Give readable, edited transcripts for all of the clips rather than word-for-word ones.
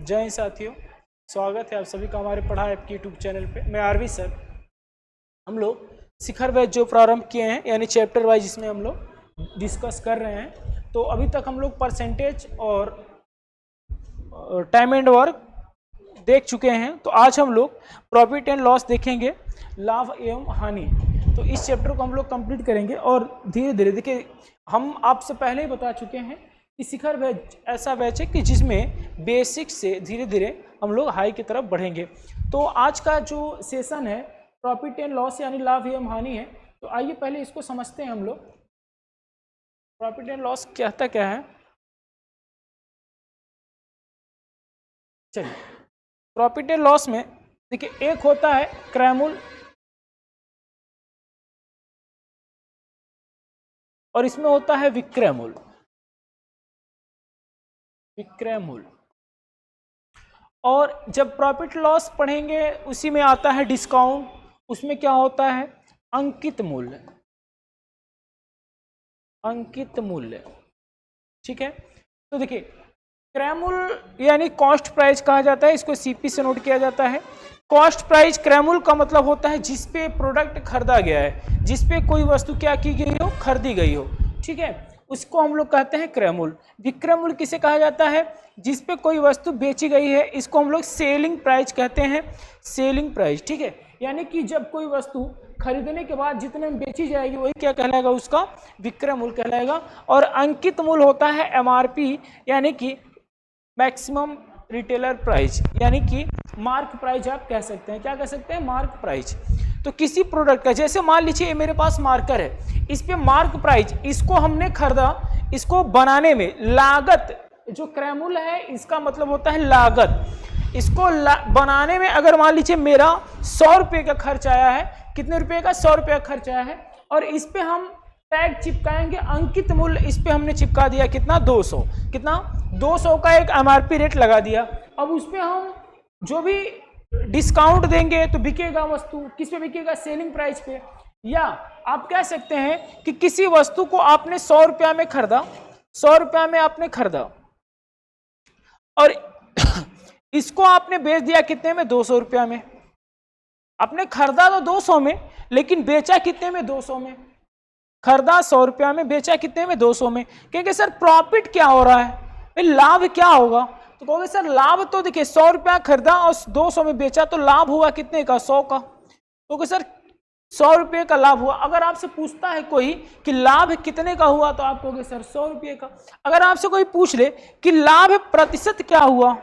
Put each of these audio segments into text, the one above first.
जय हिंद साथियों, स्वागत है आप सभी का हमारे पढ़ाई आपके यूट्यूब चैनल पे। मैं आरवी सर। हम लोग शिखर बैच जो प्रारंभ किए हैं यानी चैप्टर वाइज इसमें हम लोग डिस्कस कर रहे हैं। तो अभी तक हम लोग परसेंटेज और टाइम एंड वर्क देख चुके हैं। तो आज हम लोग प्रॉफिट एंड लॉस देखेंगे, लाभ एवं हानि। तो इस चैप्टर को हम लोग कंप्लीट करेंगे और धीरे धीरे देखिए, हम आपसे पहले ही बता चुके हैं कि शिखर बैच ऐसा बैच है कि जिसमें बेसिक से धीरे धीरे हम लोग हाई की तरफ बढ़ेंगे। तो आज का जो सेशन है प्रॉफिट एंड लॉस यानी लाभ एवं हानि है। तो आइए पहले इसको समझते हैं हम लोग। प्रॉफिट एंड लॉस कहता क्या है, चलिए। प्रॉफिट एंड लॉस में देखिए, एक होता है क्रय मूल्य और इसमें होता है विक्रय मूल्य। विक्रय मूल्य और जब प्रॉफिट लॉस पढ़ेंगे उसी में आता है डिस्काउंट। उसमें क्या होता है, अंकित मूल्य। अंकित मूल्य, ठीक है। तो देखिए, क्रय मूल्य यानी कॉस्ट प्राइस कहा जाता है, इसको सीपी से नोट किया जाता है। कॉस्ट प्राइस क्रय मूल्य का मतलब होता है जिस पे प्रोडक्ट खरीदा गया है, जिस पे कोई वस्तु क्या की गई हो, खरीदी गई हो, ठीक है, उसको हम लोग कहते हैं क्रय मूल्य। विक्रय मूल्य किसे कहा जाता है, जिस पे कोई वस्तु बेची गई है, इसको हम लोग सेलिंग प्राइस कहते हैं। सेलिंग प्राइस, ठीक है। यानी कि जब कोई वस्तु खरीदने के बाद जितने में बेची जाएगी वही क्या कहलाएगा, उसका विक्रय मूल्य कहलाएगा। और अंकित मूल्य होता है एमआरपी यानी कि मैक्सिमम रिटेलर प्राइस, यानी कि मार्क प्राइस आप कह सकते हैं। क्या कह सकते हैं, मार्क प्राइस। तो किसी प्रोडक्ट का, जैसे मान लीजिए मेरे पास मार्कर है, इस पे मार्क प्राइस, इसको हमने खरीदा, इसको बनाने में लागत, जो क्रय मूल्य है इसका मतलब होता है लागत। इसको बनाने में अगर मान लीजिए मेरा 100 रुपये का खर्च आया है, कितने रुपए का, 100 रुपये का खर्च आया है, और इस पे हम टैग चिपकाएंगे अंकित मूल्य। इस पे हमने चिपका दिया कितना, 200, कितना 200 का एक एमआरपी रेट लगा दिया। अब उस पे हम जो भी डिस्काउंट देंगे तो बिकेगा वस्तु, किस पे बिकेगा, सेलिंग प्राइस पे। या आप कह सकते हैं कि किसी वस्तु को आपने 100 रुपया में खरीदा, 100 रुपया में आपने खरीदा और इसको आपने बेच दिया कितने में, 200 रुपया में। आपने खरीदा तो 200 में, लेकिन बेचा कितने में, 200 में। खरीदा 100 रुपया में, बेचा कितने में, 200 में। क्योंकि सर प्रॉफिट क्या हो रहा है, लाभ क्या होगा। तो कहोगे सर लाभ तो देखिए 100 रुपया खरीदा और 200 में बेचा, तो लाभ हुआ कितने का, 100 का। तो सर 100 रुपये का लाभ हुआ। अगर आपसे पूछता है कोई कि लाभ कितने का हुआ, तो आप कहोगे सर 100 रुपये का। अगर आपसे कोई पूछ ले कि लाभ प्रतिशत क्या हुआ,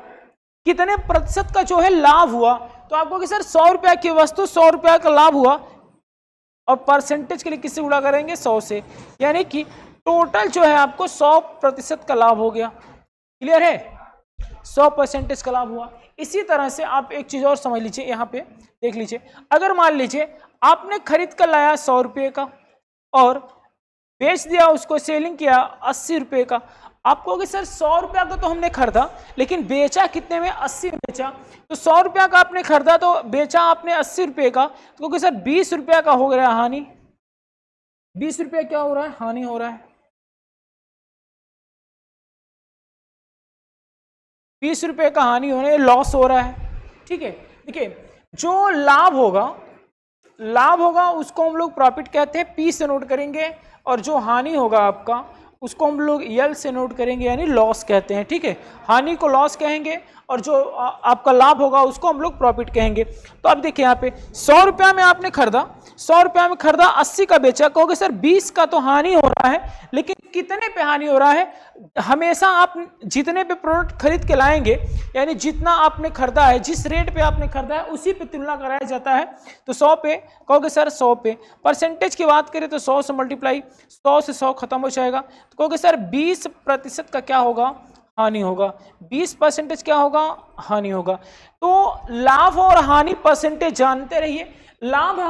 कितने प्रतिशत का जो है लाभ हुआ, तो आप कहोगे सर 100 रुपया की वस्तु 100 रुपया का लाभ हुआ। और परसेंटेज के लिए किससे गुणा करेंगे, 100 से। यानी कि टोटल जो है आपको 100% का लाभ हो गया। क्लियर है, 100% का लाभ हुआ। इसी तरह से आप एक चीज और समझ लीजिए, यहाँ पे देख लीजिए। अगर मान लीजिए आपने खरीद कर लाया 100 रुपये का और बेच दिया, उसको सेलिंग किया 80 रुपये का। आप कहोगे सर 100 रुपया का तो हमने खरीदा, लेकिन बेचा कितने में, 80 में बेचा। तो 100 रुपया का आपने खरीदा तो बेचा आपने 80 रुपये का, तो कहोगे सर 20 रुपया का हो गया हानि। 20 रुपया क्या हो रहा है, हानि हो रहा है। 20 रुपये का हानि होने, लॉस हो रहा है, ठीक है। देखिए, जो लाभ होगा उसको हम लोग प्रॉफिट कहते हैं, पी से नोट करेंगे। और जो हानि होगा आपका, उसको हम लोग यल से नोट करेंगे, यानी लॉस कहते हैं, ठीक है। हानि को लॉस कहेंगे और जो आपका लाभ होगा उसको हम लोग प्रॉफिट कहेंगे। तो अब देखिए यहाँ पे 100 रुपया में आपने खरीदा, 100 रुपया में खरीदा, 80 का बेचा। कहोगे सर 20 का तो हानि हो रहा है, लेकिन कितने पे हानि हो रहा है। हमेशा आप जितने पे प्रोडक्ट खरीद के लाएंगे, यानी जितना आपने खरीदा है, जिस रेट पे आपने खरीदा है, उसी पे तुलना कराया जाता है। तो 100 पे कहोगे सर 100 पे। परसेंटेज की बात करें तो 100 से मल्टीप्लाई, 100 से 100 खत्म हो जाएगा। तो कहोगे सर 20% का क्या होगा, हानि होगा। 20% क्या होगा, हानि होगा। तो लाभ और हानि परसेंटेज जानते रहिए। लाभ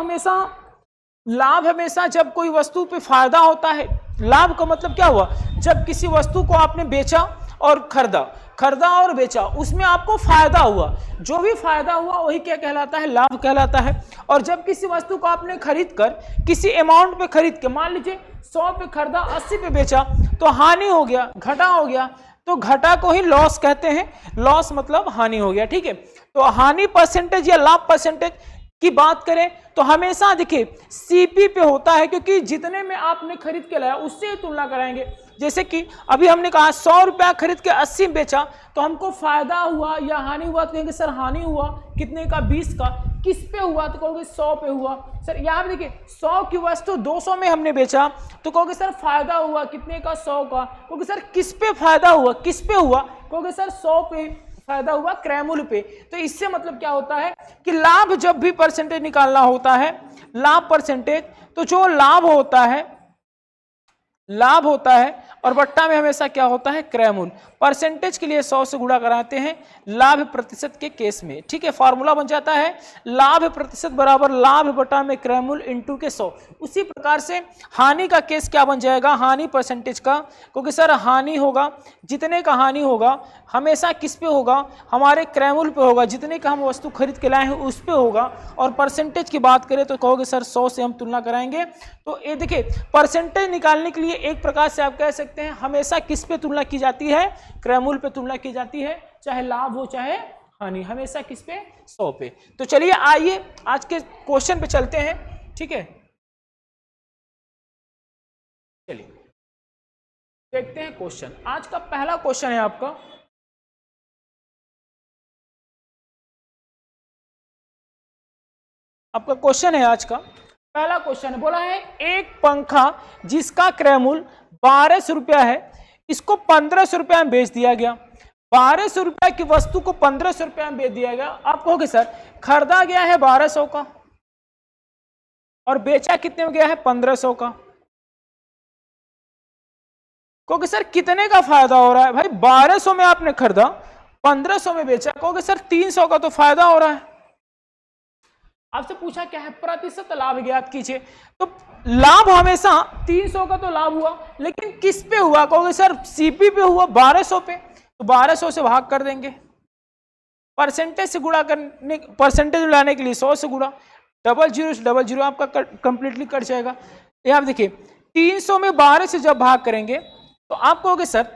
हमेशा जब कोई वस्तु पे फायदा होता है, लाभ का मतलब क्या हुआ, जब किसी वस्तु को आपने बेचा और खरीदा और बेचा, उसमें आपको फायदा हुआ। जो भी फायदा हुआ वही क्या कहलाता है, लाभ कहलाता है। और जब किसी वस्तु को आपने खरीद कर, किसी अमाउंट पे खरीद के, मान लीजिए 100 पे खरीदा, 80 पे बेचा, तो हानि हो गया, घाटा हो गया। तो घटा को ही लॉस कहते हैं, लॉस मतलब हानि हो गया, ठीक है। तो हानि परसेंटेज या लाभ परसेंटेज की बात करें तो हमेशा देखिए सीपी पे होता है, क्योंकि जितने में आपने खरीद के लाया उससे तुलना कराएंगे। जैसे कि अभी हमने कहा 100 रुपया खरीद के 80 में बेचा तो हमको फायदा हुआ या हानि हुआ, तो कहेंगे सर हानि हुआ कितने का, 20 का। किस पे हुआ तो कहोगे 100 पे हुआ। सर यहाँ पे देखिए 100 की वस्तु 200 में हमने बेचा तो कहोगे सर फायदा हुआ कितने का, 100 का। कहोगे सर किस पे फायदा हुआ, किस पे हुआ, कहोगे सर 100 पे फायदा हुआ, क्रयमूल्य पे। तो इससे मतलब क्या होता है कि लाभ जब भी परसेंटेज निकालना होता है, लाभ परसेंटेज, तो जो लाभ होता है और बट्टा में हमेशा क्या होता है, क्रयमूल्य। परसेंटेज के लिए 100 से गुणा कराते हैं लाभ प्रतिशत के केस में, ठीक है। फॉर्मूला बन जाता है लाभ प्रतिशत बराबर लाभ बटा में क्रयमूल्य इंटू के 100। उसी प्रकार से हानि का केस क्या बन जाएगा, हानि परसेंटेज का, क्योंकि सर हानि होगा, जितने का हानि होगा हमेशा किस पे होगा, हमारे क्रयमूल्य पे होगा, जितने का हम वस्तु खरीद के लाए हैं उस पे होगा। और परसेंटेज की बात करें तो कहोगे सर 100 से हम तुलना कराएंगे। तो ये देखिए परसेंटेज निकालने के लिए एक प्रकार से आप कह सकते हैं हमेशा किस पे तुलना की जाती है, क्रयमूल्य पे तुलना की जाती है, चाहे लाभ हो चाहे हानि, हमेशा किस पे, 100 पे। तो चलिए आइए आज के क्वेश्चन पे चलते हैं, ठीक है। चलिए देखते हैं क्वेश्चन। आज का पहला क्वेश्चन है आपका, क्वेश्चन है आज का पहला क्वेश्चन है, बोला है एक पंखा जिसका क्रयमूल्य 1200 रुपया है, इसको 1500 रुपया में बेच दिया गया। 1200 रुपया की वस्तु को 1500 रुपया में बेच दिया गया। आप कहोगे सर खरीदा गया है 1200 का और बेचा कितने में गया है, 1500 का। कहोगे सर कितने का फायदा हो रहा है, भाई 1200 में आपने खरीदा 1500 में बेचा, कहोगे सर 300 का तो फायदा हो रहा है। आपसे पूछा क्या है, प्रतिशत लाभ ज्ञात कीजिए। तो लाभ हमेशा 300 का तो लाभ हुआ, लेकिन किस पे हुआ, कहोगे सर सीपी पे हुआ 1200 पे, तो 1200 से भाग कर देंगे। परसेंटेज से गुणा करने, परसेंटेज लाने के लिए 100 से गुणा, 00 आपका कंप्लीटली कट जाएगा। ये आप देखिए 300 में 12 से जब भाग करेंगे तो आप कहोगे सर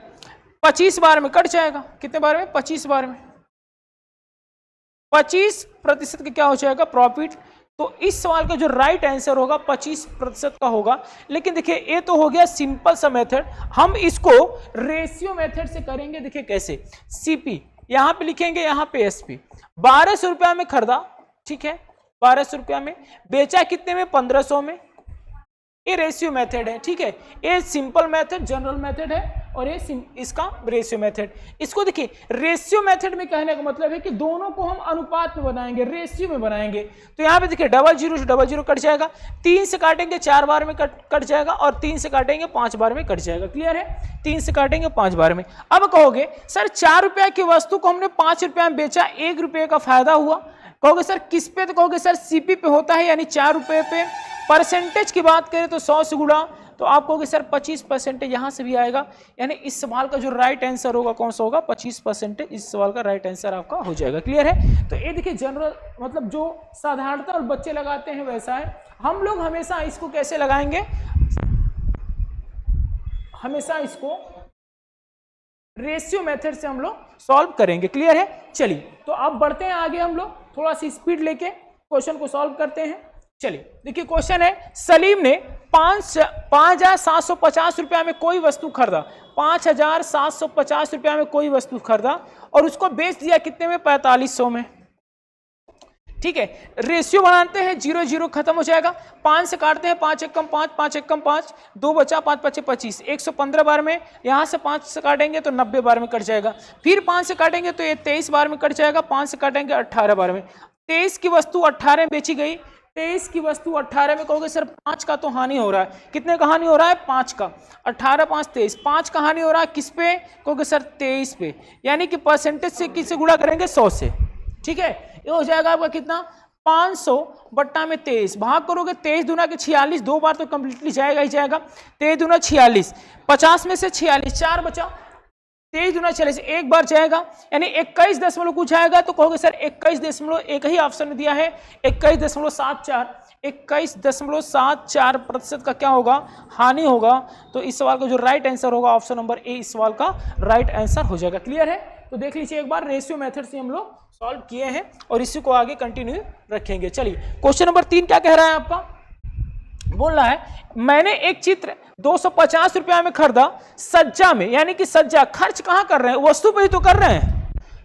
25 बार में कट जाएगा। कितने बार में, 25 बार में। 25% का क्या हो जाएगा, प्रॉफिट। तो इस सवाल का जो राइट आंसर होगा 25% का होगा। लेकिन देखिए ये तो हो गया सिंपल सा मेथड, हम इसको रेशियो मेथड से करेंगे। देखिए कैसे, सीपी यहां पे लिखेंगे, यहां पे एसपी। 1200 रुपया में खरीदा, ठीक है, 1200 रुपया में बेचा कितने में, 1500 में। ये रेशियो मेथड है, ठीक है। ये सिंपल मेथड, जनरल मेथड है, और ये इसका रेशियो मेथड। इसको देखिए रेशियो मेथड में कहने का मतलब है कि दोनों को हम अनुपात में बनाएंगे, रेशियो में बनाएंगे। तो यहाँ पे देखिए 00 से 00 कट जाएगा, 3 से काटेंगे 4 बार में कट जाएगा, और 3 से काटेंगे 5 बार में कट जाएगा। क्लियर है, 3 से काटेंगे 5 बार में। अब कहोगे सर 4 रुपया की वस्तु को हमने 5 रुपया में बेचा, 1 रुपये का फायदा हुआ। कहोगे सर किस पे, तो कहोगे सर सीपी पे होता है, यानी 4 रुपये पे। परसेंटेज की बात करें तो 100 से गुणा, तो आप कहोगे सर 25% यहां से भी आएगा। यानी इस सवाल का जो राइट आंसर होगा कौन सा होगा, 25% इस सवाल का राइट आंसर आपका हो जाएगा। क्लियर है। तो ये देखिए जनरल मतलब जो साधारणता और बच्चे लगाते हैं वैसा है। हम लोग हमेशा इसको कैसे लगाएंगे, हमेशा इसको रेशियो मेथड से हम लोग सॉल्व करेंगे। क्लियर है। चलिए तो अब बढ़ते हैं आगे, हम लोग थोड़ा सी स्पीड लेके क्वेश्चन को सॉल्व करते हैं। चलिए देखिए क्वेश्चन है, सलीम ने 5,750 रुपया में कोई वस्तु खरीदा, 5,750 रुपया में कोई वस्तु खरीदा और उसको बेच दिया कितने में, 4500 में। ठीक है, रेशियो बनाते हैं, 0 खत्म हो जाएगा, 5 से काटते हैं, 5 एकम 5, 5 एकम 5, 2 बचा, 5 5 25, 115 बार में। यहाँ से 5 से काटेंगे तो 90 बार में कट जाएगा। फिर 5 से काटेंगे तो ये 23 बार में कट जाएगा, 5 से काटेंगे 18 बार में। 23 की वस्तु 18 में बेची गई, 23 की वस्तु 18 में। कहोगे सर 5 का तो हानि हो रहा है, कितने का हानि हो रहा है, 5 का। 18 5 23, 5 का हानि हो रहा है किस पे, कहोगे सर 23 पे। यानी कि परसेंटेज से किससे गुणा करेंगे, 100 से। ठीक है, ये हो जाएगा आपका कितना, 500 बट्टा में 23, भाग करोगे 23 दूना के 46, 2 बार तो कंप्लीटली जाएगा ही जाएगा। 23 दूना 46, 50 में से 46, 4 बचा, 23 दूना 46, एक बार जाएगा, यानी 21 दशमलव कुछ आएगा। तो कहोगे सर 21 दशमलव, एक ही ऑप्शन में दिया है 21.74, 21.74% का क्या होगा, हानि होगा। तो इस सवाल का जो राइट आंसर होगा ऑप्शन नंबर ए इस सवाल का राइट आंसर हो जाएगा। क्लियर है? तो देख लीजिए एक बार, रेशियो मेथड से हम लोग सॉल्व किए हैं और इसी को आगे कंटिन्यू रखेंगे। चलिए क्वेश्चन नंबर 3 क्या कह रहा है आपका, बोल रहा है मैंने एक चित्र 250 रुपया में खरीदा सज्जा में, यानी कि सज्जा खर्च कहां कर रहे हैं, वस्तु पे ही तो कर रहे हैं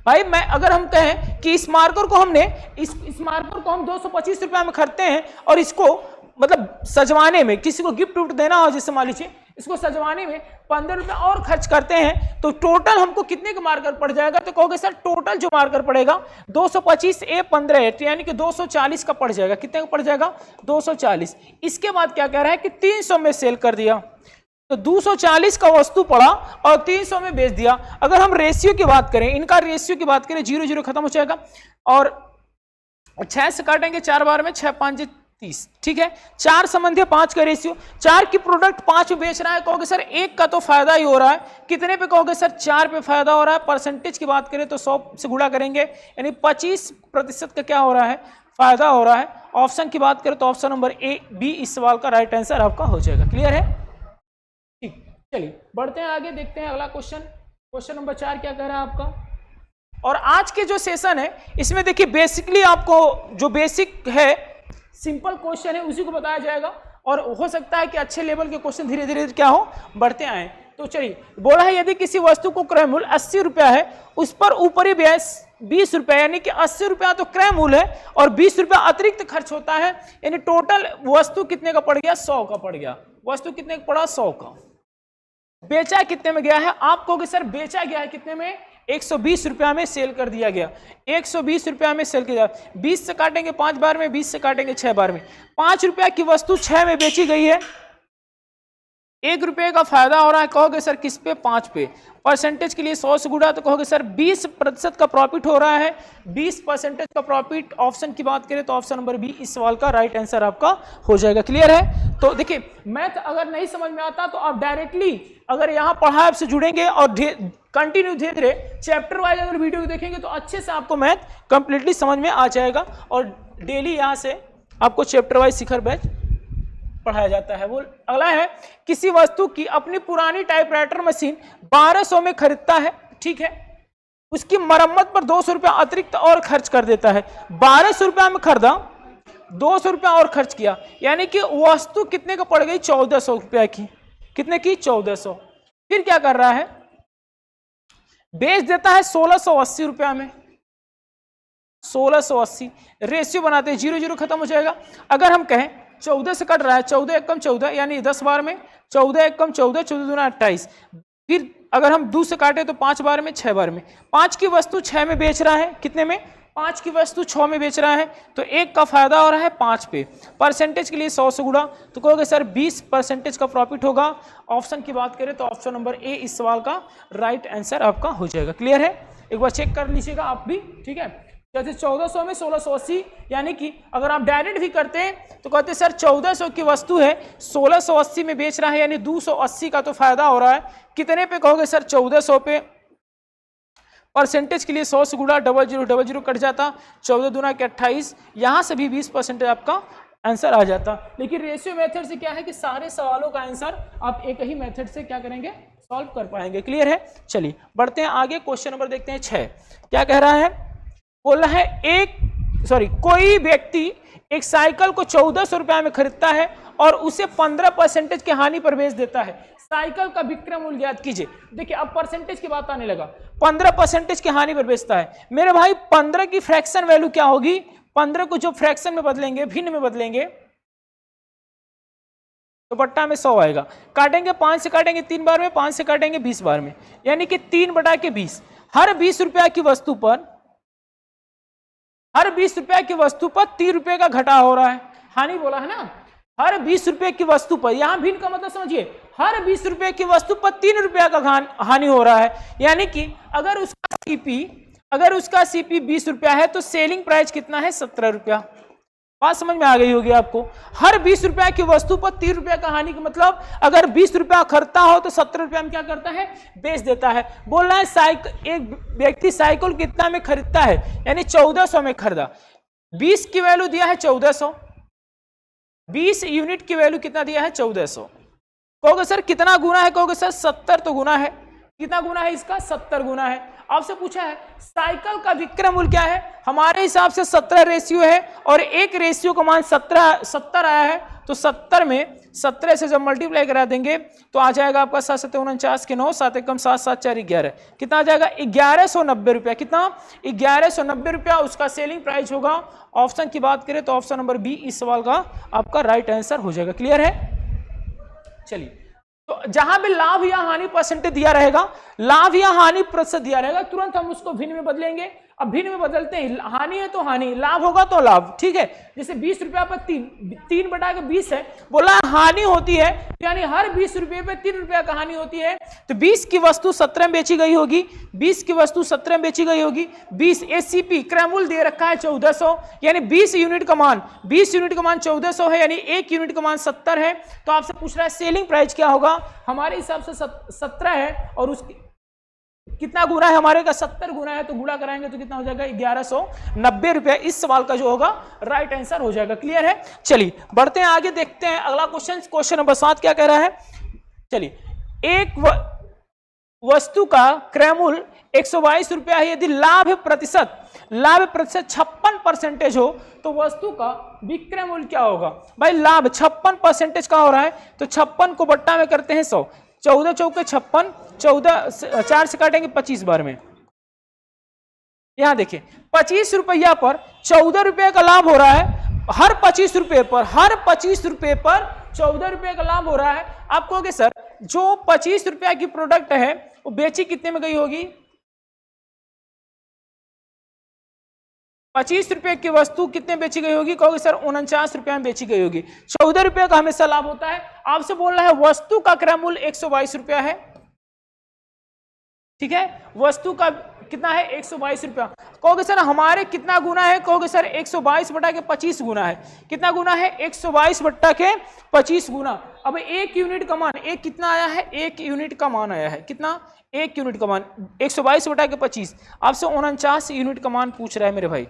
भाई। मैं अगर हम कहें कि इस मार्कर को हमने इस मार्कर को हम 225 रुपया में खरीदते हैं और इसको मतलब सजवाने में, किसी को गिफ्ट उफ्ट देना हो, जैसे मान लीजिए इसको सजवाने में 15 रुपया और खर्च करते हैं, तो टोटल हमको कितने का मार्कर पड़ जाएगा, तो कहोगे सर टोटल जो मार्कर पड़ेगा 225 ए 15 यानी कि 240 का पड़ जाएगा। कितने का पड़ जाएगा, 240। इसके बाद क्या कह रहा है कि 300 में सेल कर दिया, तो 240 का वस्तु पड़ा और 300 में बेच दिया। अगर हम रेशियो की बात करें, इनका रेशियो की बात करें, 0 0 खत्म हो जाएगा और 6 से काटेंगे 4 बार में, 6 5 30, ठीक है। 4 संबंधी 5 का रेशियो, 4 की प्रोडक्ट 5 में बेच रहा है, कहोगे सर 1 का तो फायदा ही हो रहा है, कितने पे कहोगे सर 4 पे फायदा हो रहा है। परसेंटेज की बात करें तो 100 से गुणा करेंगे, यानी 25% का क्या हो रहा है, फायदा हो रहा है। ऑप्शन की बात करें तो ऑप्शन नंबर ए बी इस सवाल का राइट आंसर आपका हो जाएगा। क्लियर है? ठीक, चलिए बढ़ते हैं आगे, देखते हैं अगला क्वेश्चन। क्वेश्चन नंबर 4 क्या कह रहा है आपका, और आज के जो सेशन है इसमें देखिए बेसिकली आपको जो बेसिक है सिंपल क्वेश्चन है उसी को बताया जाएगा, और हो सकता है कि अच्छे लेवल के क्वेश्चन धीरे धीरे क्या हो, बढ़ते आए। तो चलिए, बोला है यदि किसी वस्तु को क्रय मूल्य 80 रुपया है, उस पर ऊपरी ब्याज 20 रुपया, यानी कि 80 रुपया तो क्रय मूल्य है और 20 रुपया अतिरिक्त खर्च होता है, यानी टोटल वस्तु कितने का पड़ गया, 100 का पड़ गया। वस्तु कितने का पड़ा, 100 का। बेचा कितने में गया है, आप कहोगे सर बेचा गया है कितने में, 120 रुपया में सेल कर दिया गया, 120 रुपया में सेल किया। 20 से काटेंगे 5 बार में, 20 से काटेंगे 6 बार में। 5 रुपया की वस्तु 6 में बेची गई है, 1 रुपये का फायदा हो रहा है, कहोगे सर किस पे, 5 पे। परसेंटेज के लिए 100 से गुणा, तो कहोगे सर 20% का प्रॉफिट हो रहा है, 20% का प्रॉफिट। ऑप्शन की बात करें तो ऑप्शन नंबर बी इस सवाल का राइट आंसर आपका हो जाएगा। क्लियर है? तो देखिए मैथ अगर नहीं समझ में आता तो आप डायरेक्टली अगर यहाँ पढ़ाई से जुड़ेंगे और कंटिन्यू धीरे धीरे चैप्टर वाइज अगर वीडियो देखेंगे तो अच्छे से आपको मैथ कंप्लीटली समझ में आ जाएगा। और डेली यहाँ से आपको चैप्टर वाइज शिखर बैच पढ़ाया जाता है। वो अगला है, किसी वस्तु की अपनी पुरानी टाइपराइटर मशीन 1200 में खरीदता है, ठीक है, उसकी मरम्मत पर 200 रुपया अतिरिक्त और खर्च कर देता है। 1200 रुपया में खरीदा, 200 रुपया और खर्च किया, यानी कि वस्तु कितने का पड़ गई, 1400 रुपया की। कितने की, 1400। फिर क्या कर रहा है, बेच देता है 1680 रुपया में, 1680। रेशियो बनाते हैं, 0 0 खत्म हो जाएगा। अगर हम कहें 14 से कट रहा है, 14 एकम 14 यानी 10 बार में, 14 एकम 14, 14 दूना 28। फिर अगर हम 2 से काटे तो 5 बार में, 6 बार में। 5 की वस्तु 6 में बेच रहा है, कितने में, 5 की वस्तु 6 में बेच रहा है, तो 1 का फायदा हो रहा है 5 पे। परसेंटेज के लिए 100 से गुणा, तो कहोगे सर 20% का प्रॉफिट होगा। ऑप्शन की बात करें तो ऑप्शन नंबर ए इस सवाल का राइट आंसर आपका हो जाएगा। क्लियर है? एक बार चेक कर लीजिएगा आप भी, ठीक है। जैसे 1400 में 1680, यानी कि अगर आप डायरेक्ट भी करते हैं तो कहते हैं सर 1400 की वस्तु है, 1680 में बेच रहा है, यानी 280 का तो फायदा हो रहा है। कितने पे कहोगे सर, 1400 पे। परसेंटेज के लिए 100 से गुणा, 0000 कट जाता, 14 दूना के 28, यहाँ से भी 20% आपका आंसर आ जाता। लेकिन रेशियो मेथड से क्या है कि सारे सवालों का आंसर आप एक ही मेथड से क्या करेंगे, सॉल्व कर पाएंगे। क्लियर है? चलिए बढ़ते हैं आगे, क्वेश्चन नंबर देखते हैं 6 क्या कह रहा है। बोल रहा है कोई व्यक्ति एक साइकिल को 1400 रुपया में खरीदता है और उसे 15% की हानि पर बेच देता है। साइकिल का विक्रय मूल्य ज्ञात कीजिए। देखिए अब परसेंटेज की बात आने लगा, 15% की हानि पर बेचता है। मेरे भाई 15 की फ्रैक्शन वैल्यू क्या होगी, 15 को जो फ्रैक्शन में बदलेंगे, भिन्न में बदलेंगे, तो बट्टा में 100 आएगा। काटेंगे 5 से काटेंगे 3 बार में, 5 से काटेंगे 20 बार में, यानी कि 3/20। हर 20 रुपया की वस्तु पर, हर 20 रुपया की वस्तु पर 3 रुपए का घटा हो रहा है, हानि बोला है ना। हर 20 रुपए की वस्तु पर, यहां भिन्न का मतलब समझिए, हर 20 रुपए की वस्तु पर 3 रुपया का हानि हो रहा है, यानी कि अगर उसका सीपी 20 रुपया है तो सेलिंग प्राइस कितना है, 17 रुपया। बात समझ में आ गई होगी आपको। हर 20 रुपया की वस्तु पर 3 रुपया का हानि का मतलब, अगर 20 रुपया खरीदता हो तो 17 रुपया में क्या करता है, बेच देता है। बोल रहा है एक व्यक्ति साइकिल कितना में खरीदता है, यानी 1400 में खरीदा, 20 की वैल्यू दिया है 1400, 20 यूनिट की वैल्यू कितना दिया है 1400। कहोगे सर कितना गुना है, कहोगे सर 70 तो गुना है। कितना गुना है इसका 70 गुना है। आपसे पूछा है साइकिल का विक्रय मूल्य क्या है, हमारे हिसाब से 17 रेशियो है और एक रेशियो का मान 70 आया है, तो 70 में 17 से जब मल्टीप्लाई करा देंगे तो आ जाएगा आपका 7 7 49 के 9, 7 एकम 7 7 4 11, कितना आ जाएगा 1190 रुपया। कितना 1190 रुपया उसका सेलिंग प्राइस होगा। ऑप्शन की बात करें तो ऑप्शन नंबर बी इस सवाल का आपका राइट आंसर हो जाएगा। क्लियर है। चलिए, तो जहां भी लाभ या हानि परसेंटेज दिया रहेगा, लाभ या हानि प्रतिशत दिया रहेगा, तुरंत हम उसको भिन्न में बदलेंगे। अब भिन्न में बदलते हैं, हानि है तो हानि, लाभ होगा तो लाभ। ठीक है, जैसे 20 रुपया पर 3 बटा के 20 है, बोला हानि होती है यानी हर 20 रुपये पे 3 रुपया का हानि होती है, तो 20 की वस्तु 17 में बेची गई होगी, 20 की वस्तु 17 में बेची गई होगी। 20 एसीपी क्रय मूल्य दे रखा है 1400, यानी 20 यूनिट का मान 1400 है, यानी 1 यूनिट का मान 70 है। तो आपसे पूछ रहा है सेलिंग प्राइस क्या होगा, हमारे हिसाब से 17 है और उसकी कितना गुना है, हमारे का 70 गुना है, तो गुणा कराएंगे तो कितना हो जाएगा 1190 रुपया। इस सवाल का जो होगा राइट आंसर हो जाएगा। क्लियर है। चलिए बढ़ते हैं आगे, देखते हैं अगला क्वेश्चन, क्वेश्चन नंबर 7 क्या कह रहा है। चलिए, एक वस्तु का क्रय मूल्य 122 रुपया है, यदि लाभ प्रतिशत 56% हो तो वस्तु का विक्रय मूल्य क्या होगा। भाई लाभ 56% का हो रहा है, तो 56 को बट्टा में करते हैं 100, 14 चौके 56, 14 4 से काटेंगे 25 बार में। यहां देखिए 25 रुपया पर 14 रुपये का लाभ हो रहा है, हर 25 रुपये पर 14 रुपये का लाभ हो रहा है। आप कहोगे सर जो 25 रुपया की प्रोडक्ट है वो बेची कितने में गई होगी, 25 रुपए की वस्तु कितने बेची गई होगी, कहोगे सर 49 रुपए में बेची गई होगी। 14 रुपए का हमेशा लाभ होता है। आपसे बोल रहा है वस्तु का क्रय मूल्य 122 रुपया है। ठीक है, वस्तु का कितना है 122 रुपया। कहोगे सर हमारे कितना गुना है, कहोगे सर 122 बटा के 25 गुना है। कितना गुना है 122 बटा के 25 गुना। अब 1 यूनिट का मान, एक कितना आया है 1 यूनिट का मान आया है, कितना 1 यूनिट का मान 122 बटा के 25, आपसे 49 यूनिट का मान पूछ रहा है मेरे भाई।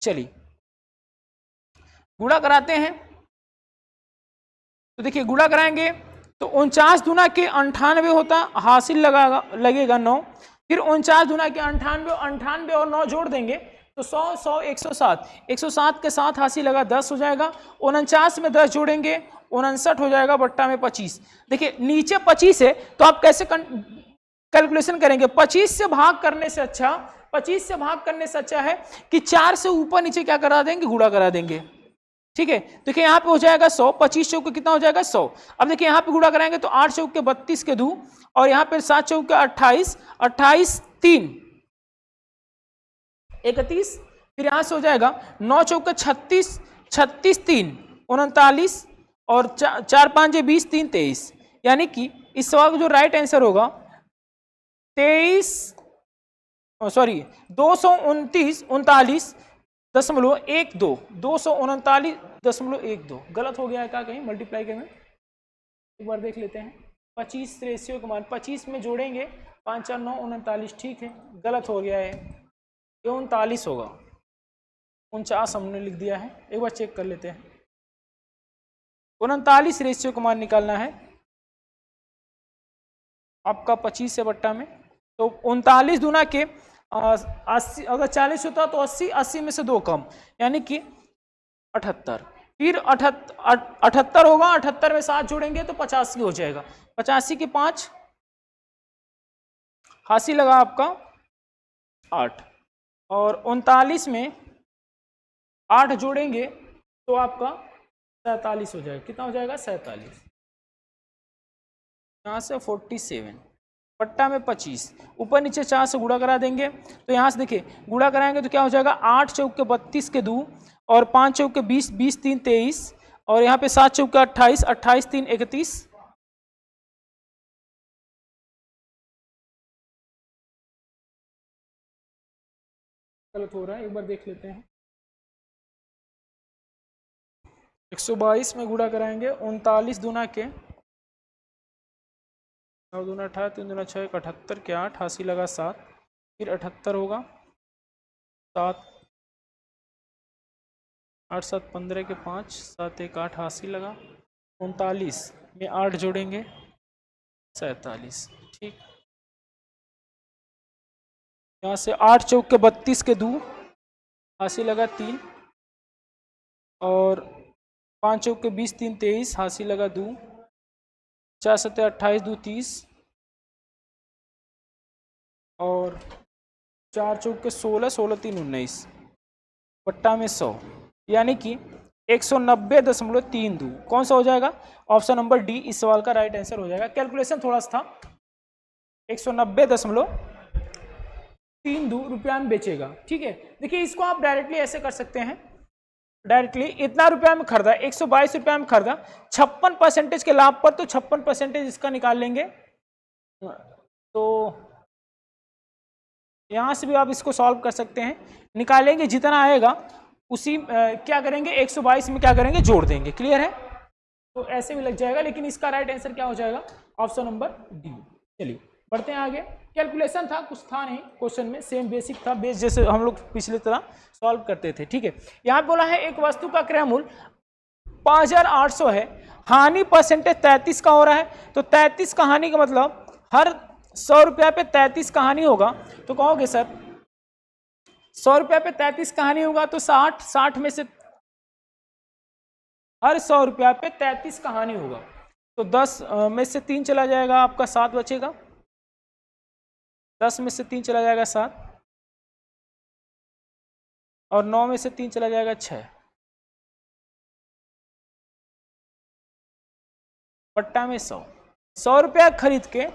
चलिए गुणा कराते हैं, तो देखिए गुणा कराएंगे तो 49 दुना के 98 होता, हासिल लगेगा 9, फिर 49 दुना के 98 और 9 जोड़ देंगे तो 100 100 107, 107 के साथ हासिल लगा 10 हो जाएगा। 49 में 10 जोड़ेंगे 59 हो जाएगा, बट्टा में 25। देखिए नीचे 25 है तो आप कैसे कैलकुलेशन करेंगे, 25 से भाग करने से अच्छा है कि 4 से ऊपर नीचे क्या करा देंगे, गुणा करा देंगे। ठीक है, देखिए यहाँ पे हो जाएगा 100, 25 चौक कितना हो जाएगा 100। अब देखिए यहाँ पे गुणा कराएंगे तो 8 चौक के 32 के 2 और यहाँ पे 7 चौक के 28, 28 3 31, फिर यहाँ से हो जाएगा 9 चौक के 36, 36 3 39 और 4 5 20 3 23, यानी कि इस सवाल का जो राइट आंसर होगा 229.12, गलत हो गया है क्या कहीं मल्टीप्लाई के में, एक बार देख लेते हैं। 25 रेशियो का मान 25 में जोड़ेंगे 5 4 9 39, ठीक है गलत हो गया है, ये 39 होगा, 49 हमने लिख दिया है, एक बार चेक कर लेते हैं। 39 रेशियो का मान निकालना है आपका 25 से बट्टा में, तो 39 दुना के 80, अगर 40 होता तो 80, 80 में से 2 कम यानी कि 78, फिर 78 होगा, 78 में 7 जोड़ेंगे तो 85 हो जाएगा, 85 के 5 हासिल लगा आपका 8 और 39 में 8 जोड़ेंगे तो आपका 47 हो जाएगा, कितना हो जाएगा 47, यहाँ से 47 पट्टा में 25, ऊपर नीचे 4 से गुणा करा देंगे तो यहाँ से देखिए गुणा कराएंगे तो क्या हो जाएगा 8 चौक के 32 के 2 और 5 चौक के 20, 20 3 23 और यहाँ पे 7 चौक के 28, 28 3 31, गलत हो रहा है, एक बार देख लेते हैं। 122 में गुणा कराएंगे 39 दुना के 9 दूना 18, 3 दूना 6, 78 के 8 हासिल लगा 7, फिर 78 होगा 7 8 7 15 के 5, 7 1 8, 80 लगा, 39 में 8 जोड़ेंगे 47, ठीक। यहाँ से 8 चौक के 32 के 2, 80 लगा 3, और 5 चौक के 20 3 23, 80 लगा 2, 4 7 28 2 30, और 4 चौक के 16 16 3 19, बट्टा में 100, यानी कि 190.32। कौन सा हो जाएगा? ऑप्शन नंबर डी इस सवाल का राइट आंसर हो जाएगा। कैलकुलेशन थोड़ा सा था, 190.32 रुपया में बेचेगा, ठीक है। देखिए इसको आप डायरेक्टली ऐसे कर सकते हैं, डायरेक्टली इतना रुपया में खरीदा, 122 रुपया में खरीदा, 56% के लाभ पर, तो 56% इसका निकाल लेंगे। तो यहां से भी आप इसको सॉल्व कर सकते हैं, निकालेंगे जितना आएगा उसी क्या करेंगे 122 में क्या करेंगे जोड़ देंगे, क्लियर है। तो ऐसे भी लग जाएगा, लेकिन इसका राइट आंसर क्या हो जाएगा? Option number D. चलिए बढ़ते हैं आगे। कैलकुलेशन था, कुछ था नहीं क्वेश्चन में, सेम बेसिक था, बेस जैसे हम लोग पिछली तरह सॉल्व करते थे, ठीक है। यहाँ बोला है एक वस्तु का क्रय मूल्य 5800 है, हानि परसेंटेज 33 का हो रहा है। तो 33 का हानि का मतलब हर 100 रुपया पे 33 का हानि होगा, तो कहोगे सर 100 रुपया पे 33 का हानि होगा तो 60 में से हर 100 रुपया पे 33 का हानि होगा, तो 10 में से 3 चला जाएगा, आपका 7 बचेगा, 10 में से 3 चला जाएगा 7, और 9 में से 3 चला जाएगा 6, पट्टा में 100 रुपया खरीद के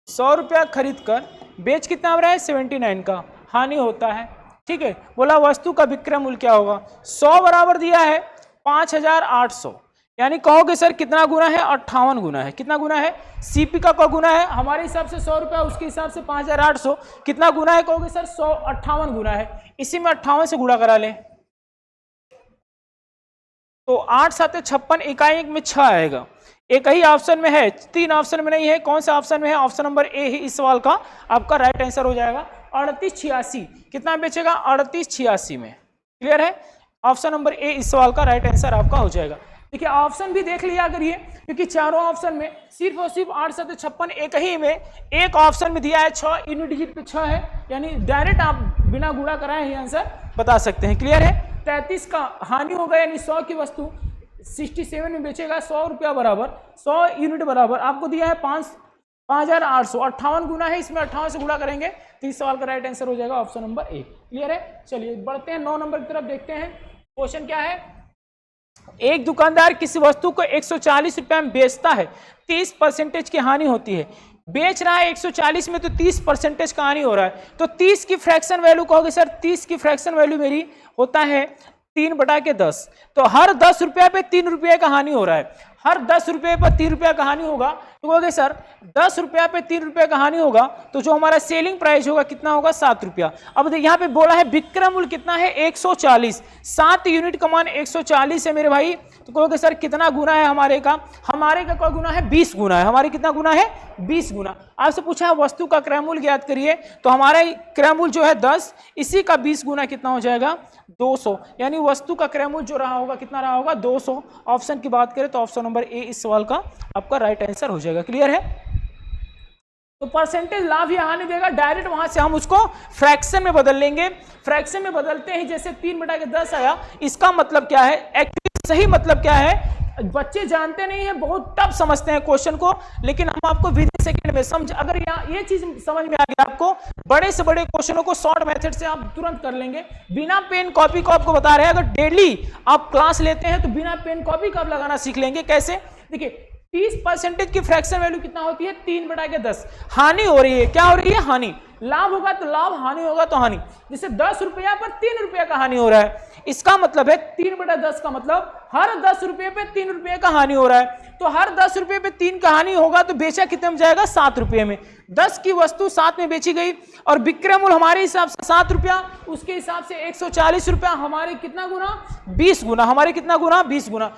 100 रुपया खरीद कर बेच कितना हो रहा है? 79 का हानि होता है, ठीक है। बोला वस्तु का विक्रय मूल्य क्या होगा? 100 बराबर दिया है 5800, यानी कहोगे सर कितना गुना है? 58 गुना है। कितना गुना है? सीपी का गुना है, हमारे हिसाब से 100 रुपया, उसके हिसाब से 5800, कितना गुना है कहोगे सर? 158 गुना है। इसी में 58 से गुणा करा लें तो 8 7 56, इकाई में 6 आएगा। एक ही ऑप्शन में है, 3 ऑप्शन में नहीं है। कौन सा ऑप्शन में है? ऑप्शन नंबर ए ही इस सवाल का आपका राइट आंसर हो जाएगा। 3886 कितना बेचेगा? 3886 में, क्लियर है। ऑप्शन नंबर ए इस सवाल का राइट आंसर आपका हो जाएगा। देखिए ऑप्शन भी देख लिया करिए, क्योंकि चारों ऑप्शन में सिर्फ और सिर्फ 8 7 56 एक ही में, एक ऑप्शन में दिया है 6, यूनिट डिजिट पे 6 है, यानी डायरेक्ट आप बिना गुणा कराए ही आंसर बता सकते हैं, क्लियर है। 33 का हानि होगा, यानी 100 की वस्तु 67 में बेचेगा, 100 रुपया बराबर 100 यूनिट बराबर आपको दिया है 5800, 58 गुना है, इसमें 58 से गुणा करेंगे तो इस सवाल का राइट आंसर हो जाएगा ऑप्शन नंबर ए, क्लियर है। चलिए बढ़ते हैं 9 नंबर की तरफ, देखते हैं क्वेश्चन क्या है। एक दुकानदार किसी वस्तु को 140 रुपया में बेचता है, 30% की हानि होती है। बेच रहा है 140 में, तो 30% का हानि हो रहा है, तो 30 की फ्रैक्शन वैल्यू कहोगे सर, 30 की फ्रैक्शन वैल्यू मेरी होता है 3/10, तो हर 10 रुपया पे 3 रुपये का हानि हो रहा है। हर 10 रुपये पर 3 रुपया का हानि होगा, तो कहोगे सर 10 रुपया पे 3 रुपये का हानि होगा, तो जो हमारा सेलिंग प्राइस होगा कितना होगा? 7 रुपया। अब यहाँ पे बोला है विक्रय मूल्य कितना है? 140, 7 यूनिट का मान 140 है मेरे भाई, तो कहोगे सर कितना गुना है हमारे का? हमारे का क्या गुना है? 20 गुना है। हमारे कितना गुना है? 20 गुना। आपसे पूछा है वस्तु का क्रय मूल्य ज्ञात करिए, तो हमारा क्रय मूल्य जो है 10, इसी का 20 गुना कितना हो जाएगा? 200, यानी वस्तु का क्रय मूल्य जो रहा होगा कितना रहा होगा? 200। ऑप्शन की बात करें तो ऑप्शन नंबर ए इस सवाल का आपका राइट आंसर हो जाएगा, क्लियर है। तो परसेंटेज लाभ या हानि देगा, डायरेक्ट वहां से हम उसको फ्रैक्शन में बदल लेंगे। फ्रैक्शन में बदलते ही जैसे 3/10 आया, इसका मतलब क्या है? एक्चुअली सही मतलब क्या है? बच्चे जानते नहीं है, बहुत टफ समझते हैं क्वेश्चन को, लेकिन हम आपको विदिन सेकंड में समझ, अगर ये चीज समझ में आ गया आपको, बड़े से बड़े क्वेश्चनों को शॉर्ट मेथड से आप तुरंत कर लेंगे, बिना पेन कॉपी को। आपको बता रहे हैं, अगर डेली आप क्लास लेते हैं तो बिना पेन कॉपी का आप लगाना सीख लेंगे। कैसे? देखिए 30% की फ्रैक्शन वैल्यू कितना होती है? 3/10। हानि हो रही है, क्या हो रही है? हानि। लाभ होगा तो लाभ, हानि होगा तो हानि। जैसे 10 रुपया पर 3 रुपये का हानि हो रहा है, इसका मतलब है 3/10 का मतलब हर 10 रुपये पे 3 रुपये का हानि हो रहा है, तो हर 10 रुपये पे 3 का हानि होगा, तो बेचा कितने में जाएगा? 7 रुपये में। 10 की वस्तु 7 में बेची गई, और विक्रय मूल्य हमारे हिसाब से 7 रुपया, उसके हिसाब से 140 रुपया, हमारे कितना गुना? 20 गुना। हमारे कितना गुना? 20 गुना।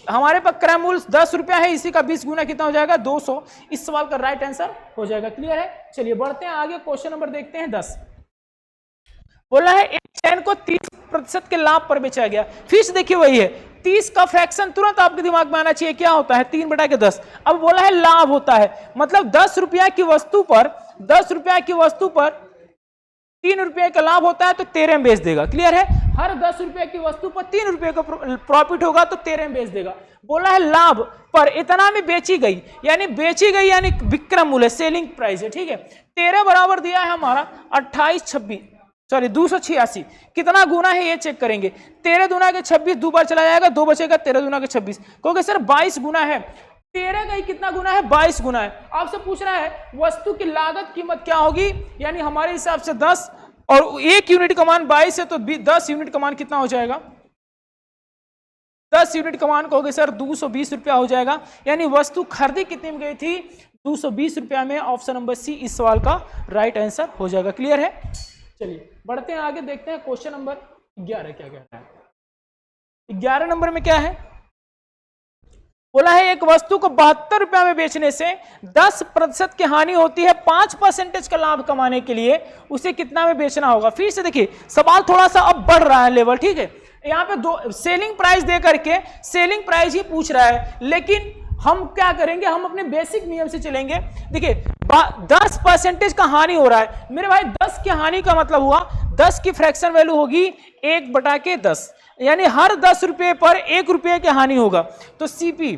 हमारे पास क्रय मूल्य 10 रुपया है, इसी का 20 गुना कितना हो जाएगा? 200। इस सवाल का राइट आंसर हो जाएगा, क्लियर है। चलिए बढ़ते हैं आगे, क्वेश्चन नंबर देखते हैं 10। बोला है एक 10 को 30% के लाभ पर बेचा गया। फिर से देखिए वही है, 30 का फ्रैक्शन तुरंत आपके दिमाग में आना चाहिए, क्या होता है 3/10। अब बोला है लाभ होता है, मतलब 10 रुपया की वस्तु पर 3 रुपए का लाभ होता है तो 13 में बेच देगा। क्लियर है, हर 10 रुपए की वस्तु पर 3 रुपए का प्रॉफिट होगा तो 13 में बेच देगा। बोला है लाभ पर इतना में बेची गई यानी विक्रय मूल्य सेलिंग प्राइस है, ठीक है। 13 बराबर दिया है हमारा 286, कितना गुना है ये चेक करेंगे। 13 दूना के 26, 2 बार चला जाएगा, 2 बचेगा, 13 दूना के 26, क्योंकि सर 22 गुना है। 13 का ही कितना गुना है, 22 गुना है। आपसे पूछ रहा है वस्तु की लागत कीमत क्या होगी, यानी हमारे हिसाब से 10 और 1 यूनिट का मान 22 है तो 10 यूनिट का मान कितना हो जाएगा, 10 यूनिट का मान कहोगे सर 220 रुपया हो जाएगा। यानी वस्तु खरीदी कितने में गई थी, 220 रुपया में। ऑप्शन नंबर सी इस सवाल का राइट आंसर हो जाएगा। क्लियर है, चलिए बढ़ते हैं आगे, देखते हैं क्वेश्चन नंबर 11 क्या कहता है। 11 नंबर में क्या है, बोला है एक वस्तु को 72 रुपया में बेचने से 10% की हानि होती है, 5% का लाभ कमाने के लिए उसे कितना में बेचना होगा। फिर से देखिए सवाल थोड़ा सा अब बढ़ रहा है लेवल, ठीक है। यहाँ पे दो सेलिंग प्राइस दे करके सेलिंग प्राइस ही पूछ रहा है, लेकिन हम क्या करेंगे, हम अपने बेसिक नियम से चलेंगे। देखिए 10% का हानि हो रहा है मेरे भाई, 10 की हानि का मतलब हुआ 10 की फ्रैक्शन वैल्यू होगी 1/10, यानी हर 10 रुपए पर 1 रुपये की हानि होगा। तो सीपी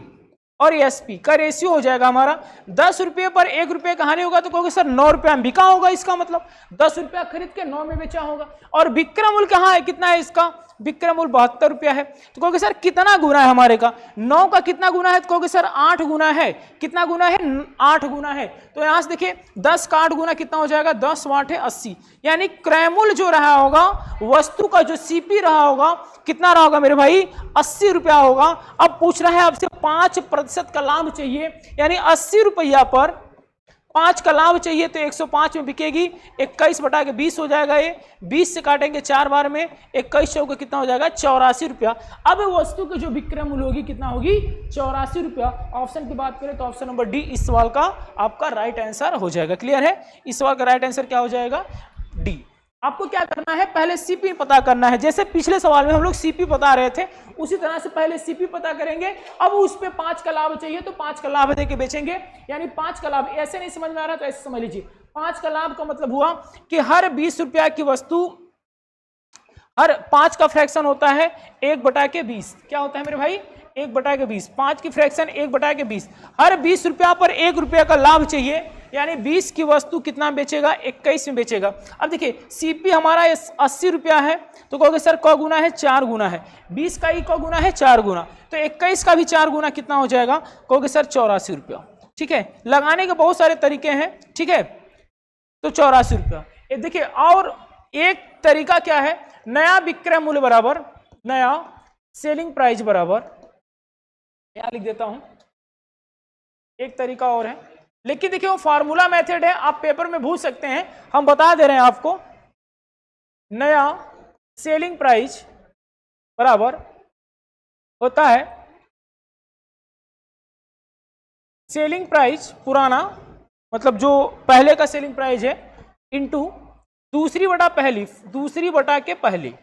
और एसपी का रेशियो हो जाएगा हमारा, 10 रुपये पर 1 रुपये का हानि होगा तो कहोगे सर 9 रुपया में बिका होगा, इसका मतलब 10 रुपया खरीद के 9 में बेचा होगा। और विक्रय मूल्य कहाँ है, कितना है इसका, विक्रय मूल्य 72 रुपया है। तो कहोगे सर कितना गुना है हमारे का, 9 का कितना गुना है, तो कहोगे सर 8 गुना है। कितना गुना है, 8 गुना है। तो यहां से देखिए 10 का 8 गुना कितना हो जाएगा, 10 8 है 80, यानी क्रय मूल्य जो रहा होगा वस्तु का जो सीपी रहा होगा कितना रहा होगा मेरे भाई, 80 रुपया होगा। अब पूछ रहा है आपसे 5% का लाभ चाहिए, यानी 80 रुपया पर 5 का लाभ चाहिए तो 105 में बिकेगी, 21/20 हो जाएगा। ये 20 से काटेंगे 4 बार में, 21 का कितना हो जाएगा, 84 रुपया। अब वस्तु की जो विक्रय मूल्य होगी कितना होगी, 84 रुपया। ऑप्शन की बात करें तो ऑप्शन नंबर डी इस सवाल का आपका राइट आंसर हो जाएगा। क्लियर है, इस सवाल का राइट आंसर क्या हो जाएगा, डी। आपको क्या करना है, पहले सीपी पता करना है। जैसे पिछले सवाल में हम लोग सीपी बता रहे थे, उसी तरह से पहले सीपी पता करेंगे। अब उस पे 5 का लाभ चाहिए तो 5 का लाभ देके बेचेंगे, यानी 5 का लाभ। ऐसे नहीं समझ में आ रहा तो ऐसे समझ लीजिए, 5 का लाभ का मतलब हुआ कि हर 20 रुपया की वस्तु, हर 5 का फ्रैक्शन होता है 1/20। क्या होता है मेरे भाई, 1/20। 5 की फ्रैक्शन 1/20, हर 20 रुपया पर 1 रुपया का लाभ चाहिए, यानी 20 की वस्तु कितना बेचेगा, 21 में बेचेगा। अब देखिए सीपी हमारा 80 रुपया है तो कहोगे सर क गुना है, 4 गुना है। 20 का ही क गुना है, 4 गुना, तो 21 का भी 4 गुना कितना हो जाएगा, कहोगे सर 84 रुपया। ठीक है, लगाने के बहुत सारे तरीके हैं, ठीक है, तो 84 रुपया। ये देखिए, और एक तरीका क्या है, नया विक्रय मूल्य बराबर नया सेलिंग प्राइस बराबर, यहां लिख देता हूं, एक तरीका और है, लेकिन देखिए वो फार्मूला मेथड है, आप पेपर में भूल सकते हैं, हम बता दे रहे हैं आपको। नया सेलिंग प्राइस बराबर होता है सेलिंग प्राइस पुराना, मतलब जो पहले का सेलिंग प्राइस है, इनटू दूसरी बटा पहली, दूसरी बटा के पहली।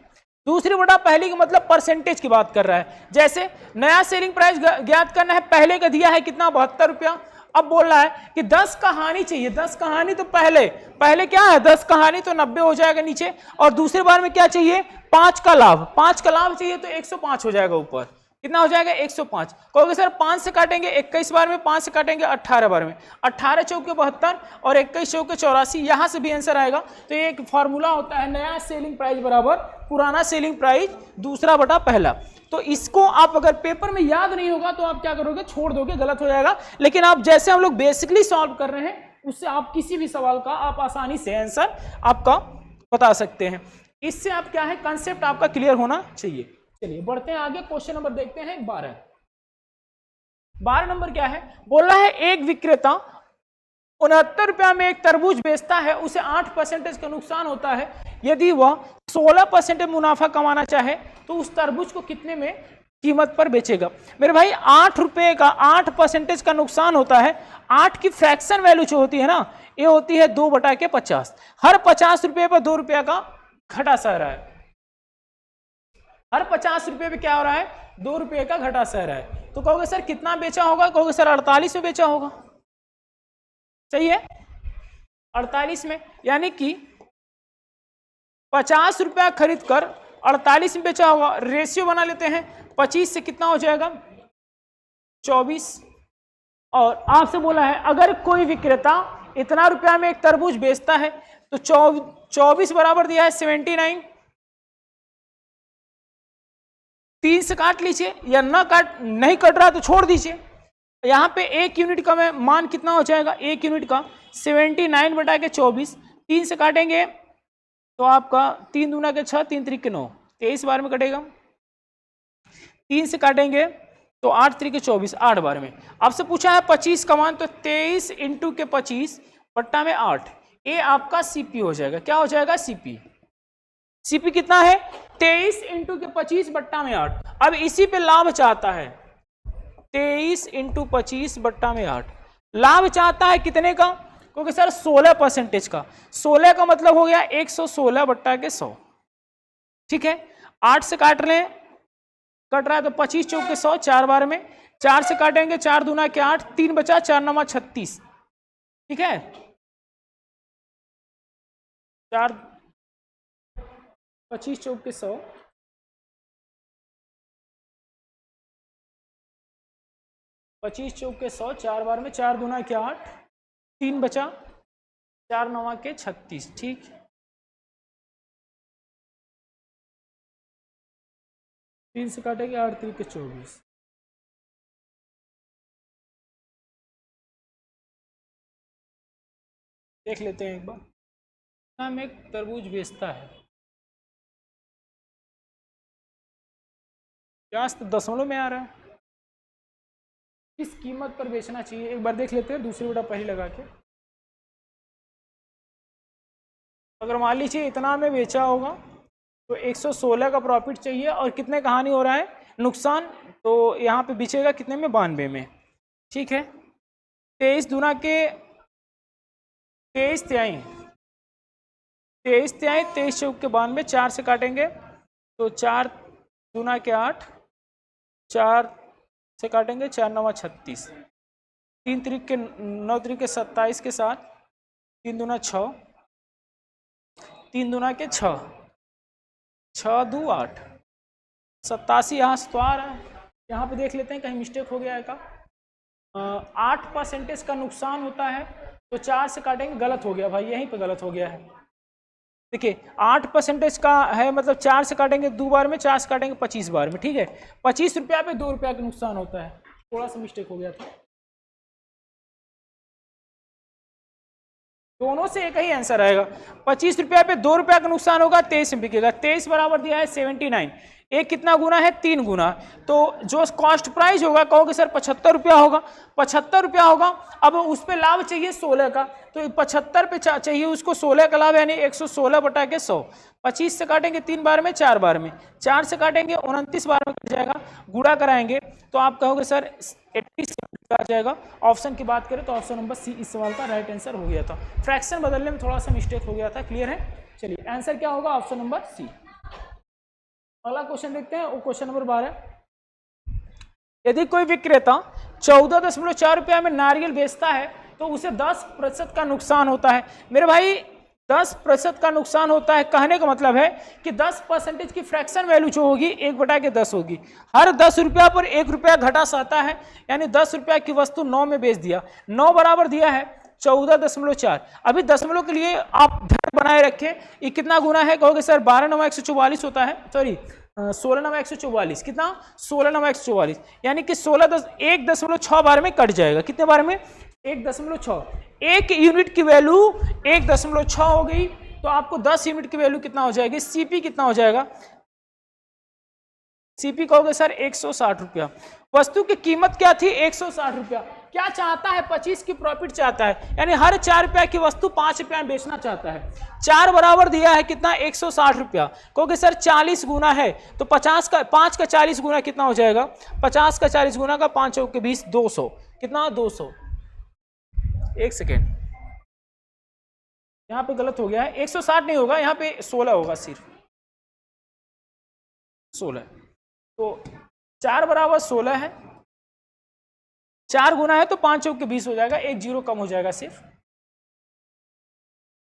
दूसरी बटा पहली का मतलब परसेंटेज की बात कर रहा है। जैसे नया सेलिंग प्राइस ज्ञात करना है, पहले का दिया है कितना, 72 रुपया। अब बोल रहा है कि 10 का हानि चाहिए, 10 का हानि तो पहले क्या है, 10 का हानि तो 90 हो जाएगा नीचे, और दूसरी बार में क्या चाहिए, 5 का लाभ। 5 का लाभ चाहिए तो 105 हो जाएगा ऊपर, कितना हो जाएगा, 105। कहोगे सर 5 से काटेंगे 21 बार में, 5 से काटेंगे 18 बार में, 18 चौके 72 और 21 चौके 84, यहां से भी आंसर आएगा। तो ये एक फॉर्मूला होता है, नया सेलिंग प्राइस बराबर पुराना सेलिंग प्राइस दूसरा बटा पहला। तो इसको आप अगर पेपर में याद नहीं होगा तो आप क्या करोगे, छोड़ दोगे, गलत हो जाएगा। लेकिन आप जैसे हम लोग बेसिकली सॉल्व कर रहे हैं, उससे आप किसी भी सवाल का आप आसानी से आंसर आपका बता सकते हैं। इससे आप क्या है, कंसेप्ट आपका क्लियर होना चाहिए। चलिए बढ़ते हैं आगे, क्वेश्चन नंबर देखते हैं 12। 12 नंबर क्या है, बोल रहा है एक विक्रेता 69 रुपया में एक तरबूज बेचता है, उसे 8% का नुकसान होता है। यदि वह 16% मुनाफा कमाना चाहे तो उस तरबूज को कितने में कीमत पर बेचेगा। मेरे भाई 8 रुपये का 8% का नुकसान होता है। 8 की फ्रैक्शन वैल्यू जो होती है ना, ये होती है 2/50। हर 50 रुपये पर 2 रुपया का घटा सा रहा है, हर 50 रुपये पे क्या हो रहा है, 2 रुपये का घटा सह रहा है। तो कहोगे सर कितना बेचा होगा, कहोगे सर 48 में बेचा होगा। सही है, 48 में, यानी कि 50 रुपया खरीद कर 48 में बेचा होगा। रेशियो बना लेते हैं, 25 से कितना हो जाएगा, 24। और आपसे बोला है अगर कोई विक्रेता इतना रुपया में एक तरबूज बेचता है तो 24 बराबर दिया है 79। 3 से काट लीजिए, या नहीं कट रहा तो छोड़ दीजिए। यहाँ पे 1 यूनिट का में मान कितना हो जाएगा, 1 यूनिट का 79 बटा के 24। 3 से काटेंगे तो आपका 3 दूना के 6, 3 त्रिक के 9, 23 बार में कटेगा। 3 से काटेंगे तो 8 त्रिक के 24, 8 बार में। आपसे पूछा है 25 का मान, तो 23 इंटू के 25 बट्टा में 8, ये आपका सीपी हो जाएगा। क्या हो जाएगा, सीपी। सीपी कितना है, 23 इंटू के 25 बट्टा में 8। अब इसी पे लाभ चाहता है, 23 इंटू 25 बट्टा में 8। लाभ चाहता है कितने का, क्योंकि सर 16% का। 16 का मतलब हो गया 116 बट्टा के 100। ठीक है, 8 से काट लें, कट रहा है तो 25 चौक के 100, 4 बार में। 4 से काटेंगे, 4 दूना के 8, 3 बचा, 4 9 36। ठीक है, 4 25 चौक के 100, 25 चौक के 100, 4 बार में। 4 दूना के 8, 3 बचा, 4 9 के 36। ठीक, तीन से काटेंगे, 8 3 के 24। देख लेते हैं एक बार, हम एक तरबूज बेचता है, प्याज तो दशमलव में आ रहा है, किस कीमत पर बेचना चाहिए एक बार देख लेते हैं, दूसरी बटा पहली लगा के। अगर मान लीजिए इतना में बेचा होगा तो 116 का प्रॉफिट चाहिए, और कितने का हानि हो रहा है, नुकसान, तो यहाँ पे बिचेगा कितने में, 92 में। ठीक है, 23 दूना के 23 तिहाई, 23 तिहाई, 23 चौक के 92। 4 से काटेंगे तो 4 दूना के 8, 4 से काटेंगे, 4 9 36, 3 त्रिक के 9 त्रिक के 27 के साथ, 3 दूना 6, 3 दूना के 6, 6 2 8, 87 यहाँ से तो आ रहा है। यहाँ पे देख लेते हैं कहीं मिस्टेक हो गया है का। 8% का नुकसान होता है, तो 4 से काटेंगे, गलत हो गया भाई, यहीं पे गलत हो गया है। देखिए 8% का है, मतलब 4 से काटेंगे 2 बार में, 4 से काटेंगे 25 बार में। ठीक है, 25 रुपया पे 2 रुपया का नुकसान होता है, थोड़ा सा मिस्टेक हो गया था। दोनों से एक ही आंसर आएगा। 25 रुपया पे 2 रुपया का नुकसान होगा, 23 में बिकेगा। 23 बराबर दिया है 79, एक कितना गुना है, 3 गुना। तो जो कॉस्ट प्राइस होगा, कहोगे सर 75 रुपया होगा, 75 रुपया होगा। अब उस पे लाभ चाहिए 16 का, तो 75 पे चाहिए उसको 16 का लाभ, यानी 116 बटा के 100। 25 से काटेंगे 3 बार में, 4 बार में। 4 से काटेंगे 29 बार में कट जाएगा, गुणा कराएंगे तो आप कहोगे सर 87 आ जाएगा। ऑप्शन की बात करें तो ऑप्शन नंबर सी इस सवाल का राइट आंसर हो गया था। फ्रैक्शन बदलने में थोड़ा सा मिस्टेक हो गया था, क्लियर है। चलिए आंसर क्या होगा, ऑप्शन नंबर सी। अगला क्वेश्चन देखते हैं, वो क्वेश्चन नंबर 12। यदि कोई विक्रेता 14.4 रुपया में नारियल बेचता है तो उसे 10% का नुकसान होता है। मेरे भाई 10% का नुकसान होता है, कहने का मतलब है कि 10% की फ्रैक्शन वैल्यू जो होगी 1/10 होगी। हर 10 रुपया पर 1 रुपया घटा सहता है, यानी 10 रुपया की वस्तु 9 में बेच दिया। 9 बराबर दिया है 14.4। अभी दशमलव के लिए आप ध्यान बनाए रखें, ये कितना गुना है, कहोगे सर 12 9 144 होता है, सॉरी 16 9 144, कितना 16 9 144, यानी कि 1.6 बार में कट जाएगा। कितने बार में, 1.6। 1 यूनिट की वैल्यू 1.6 हो गई, तो आपको 10 यूनिट की वैल्यू कितना हो जाएगी, सीपी कितना हो जाएगा। सीपी कहोगे सर 160 रुपया। वस्तु की कीमत क्या थी, 160 रुपया। क्या चाहता है, 25 की प्रॉफिट चाहता है, यानी हर 4 रुपया की वस्तु 5 रुपया में बेचना चाहता है। 4 बराबर दिया है कितना, 160 रुपया। कहोगे सर 40 गुना है, तो 5 का 40 गुना कितना हो जाएगा, 50 का 40 गुना का 5 चौक के 20, 200, कितना 200। एक सेकेंड, यहाँ पे गलत हो गया है, 160 नहीं होगा, यहाँ पे 16 होगा, सिर्फ 16। तो 4 बराबर 16 है, 4 गुना है तो 5 चौक के 20 हो जाएगा, एक जीरो कम हो जाएगा, सिर्फ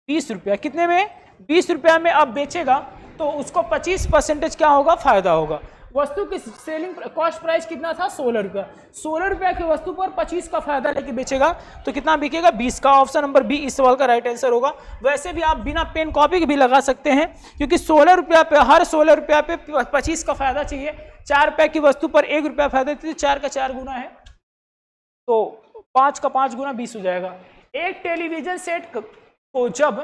20 रुपया। कितने में? 20 रुपया में अब बेचेगा तो उसको 25% क्या होगा? फायदा होगा। वस्तु की सेलिंग कॉस्ट प्राइस कितना था? 16 रुपया। 16 रुपया की वस्तु पर 25 का फायदा लेके बेचेगा तो कितना बिकेगा? 20 का। ऑप्शन नंबर बी इस सवाल का राइट आंसर होगा। वैसे भी आप बिना पेन कॉपी के भी लगा सकते हैं, क्योंकि 16 रुपया पे, हर 16 रुपया पे 25 का फायदा चाहिए। 4 रुपये की वस्तु पर 1 रुपया फायदा देती है, 4 का 4 गुना है तो 5 का 5 गुना 20 हो जाएगा। एक टेलीविजन सेट को जब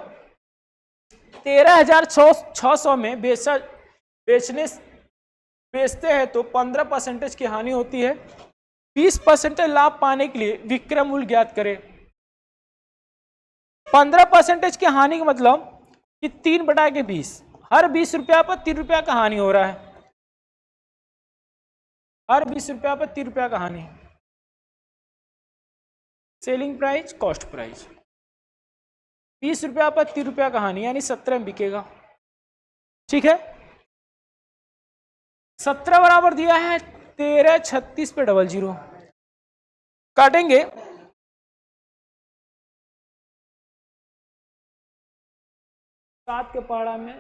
13,600 में बेचते हैं तो 15% की हानि होती है। 20% लाभ पाने के लिए विक्रय मूल्य ज्ञात करें। 15% की हानि का मतलब कि 3/20, हर 20 रुपया पर 3 रुपया का हानि हो रहा है, हर 20 रुपया पर 3 रुपया का हानि। सेलिंग प्राइस, कॉस्ट प्राइस, 20 रुपया पर 3 रुपया का हानि, यानी 17 में बिकेगा। ठीक है, 17 बराबर दिया है 1336 पे 00 काटेंगे। 7 के पहाड़ा में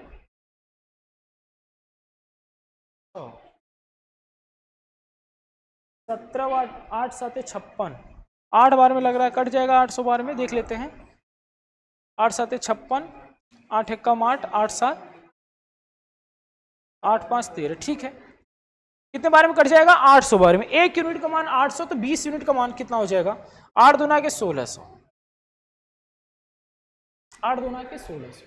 17 8 7 56, 8 बार में लग रहा है कट जाएगा, 800 बार में देख लेते हैं। 8 7 56, 8 1 कम 8, 8 7 8 5 13। ठीक है, कितने बार में कट जाएगा? 800 बार में। 1 यूनिट का मान 800 तो 20 यूनिट का मान कितना हो जाएगा? 8 दूना के 1600, 8 दूना के 1600,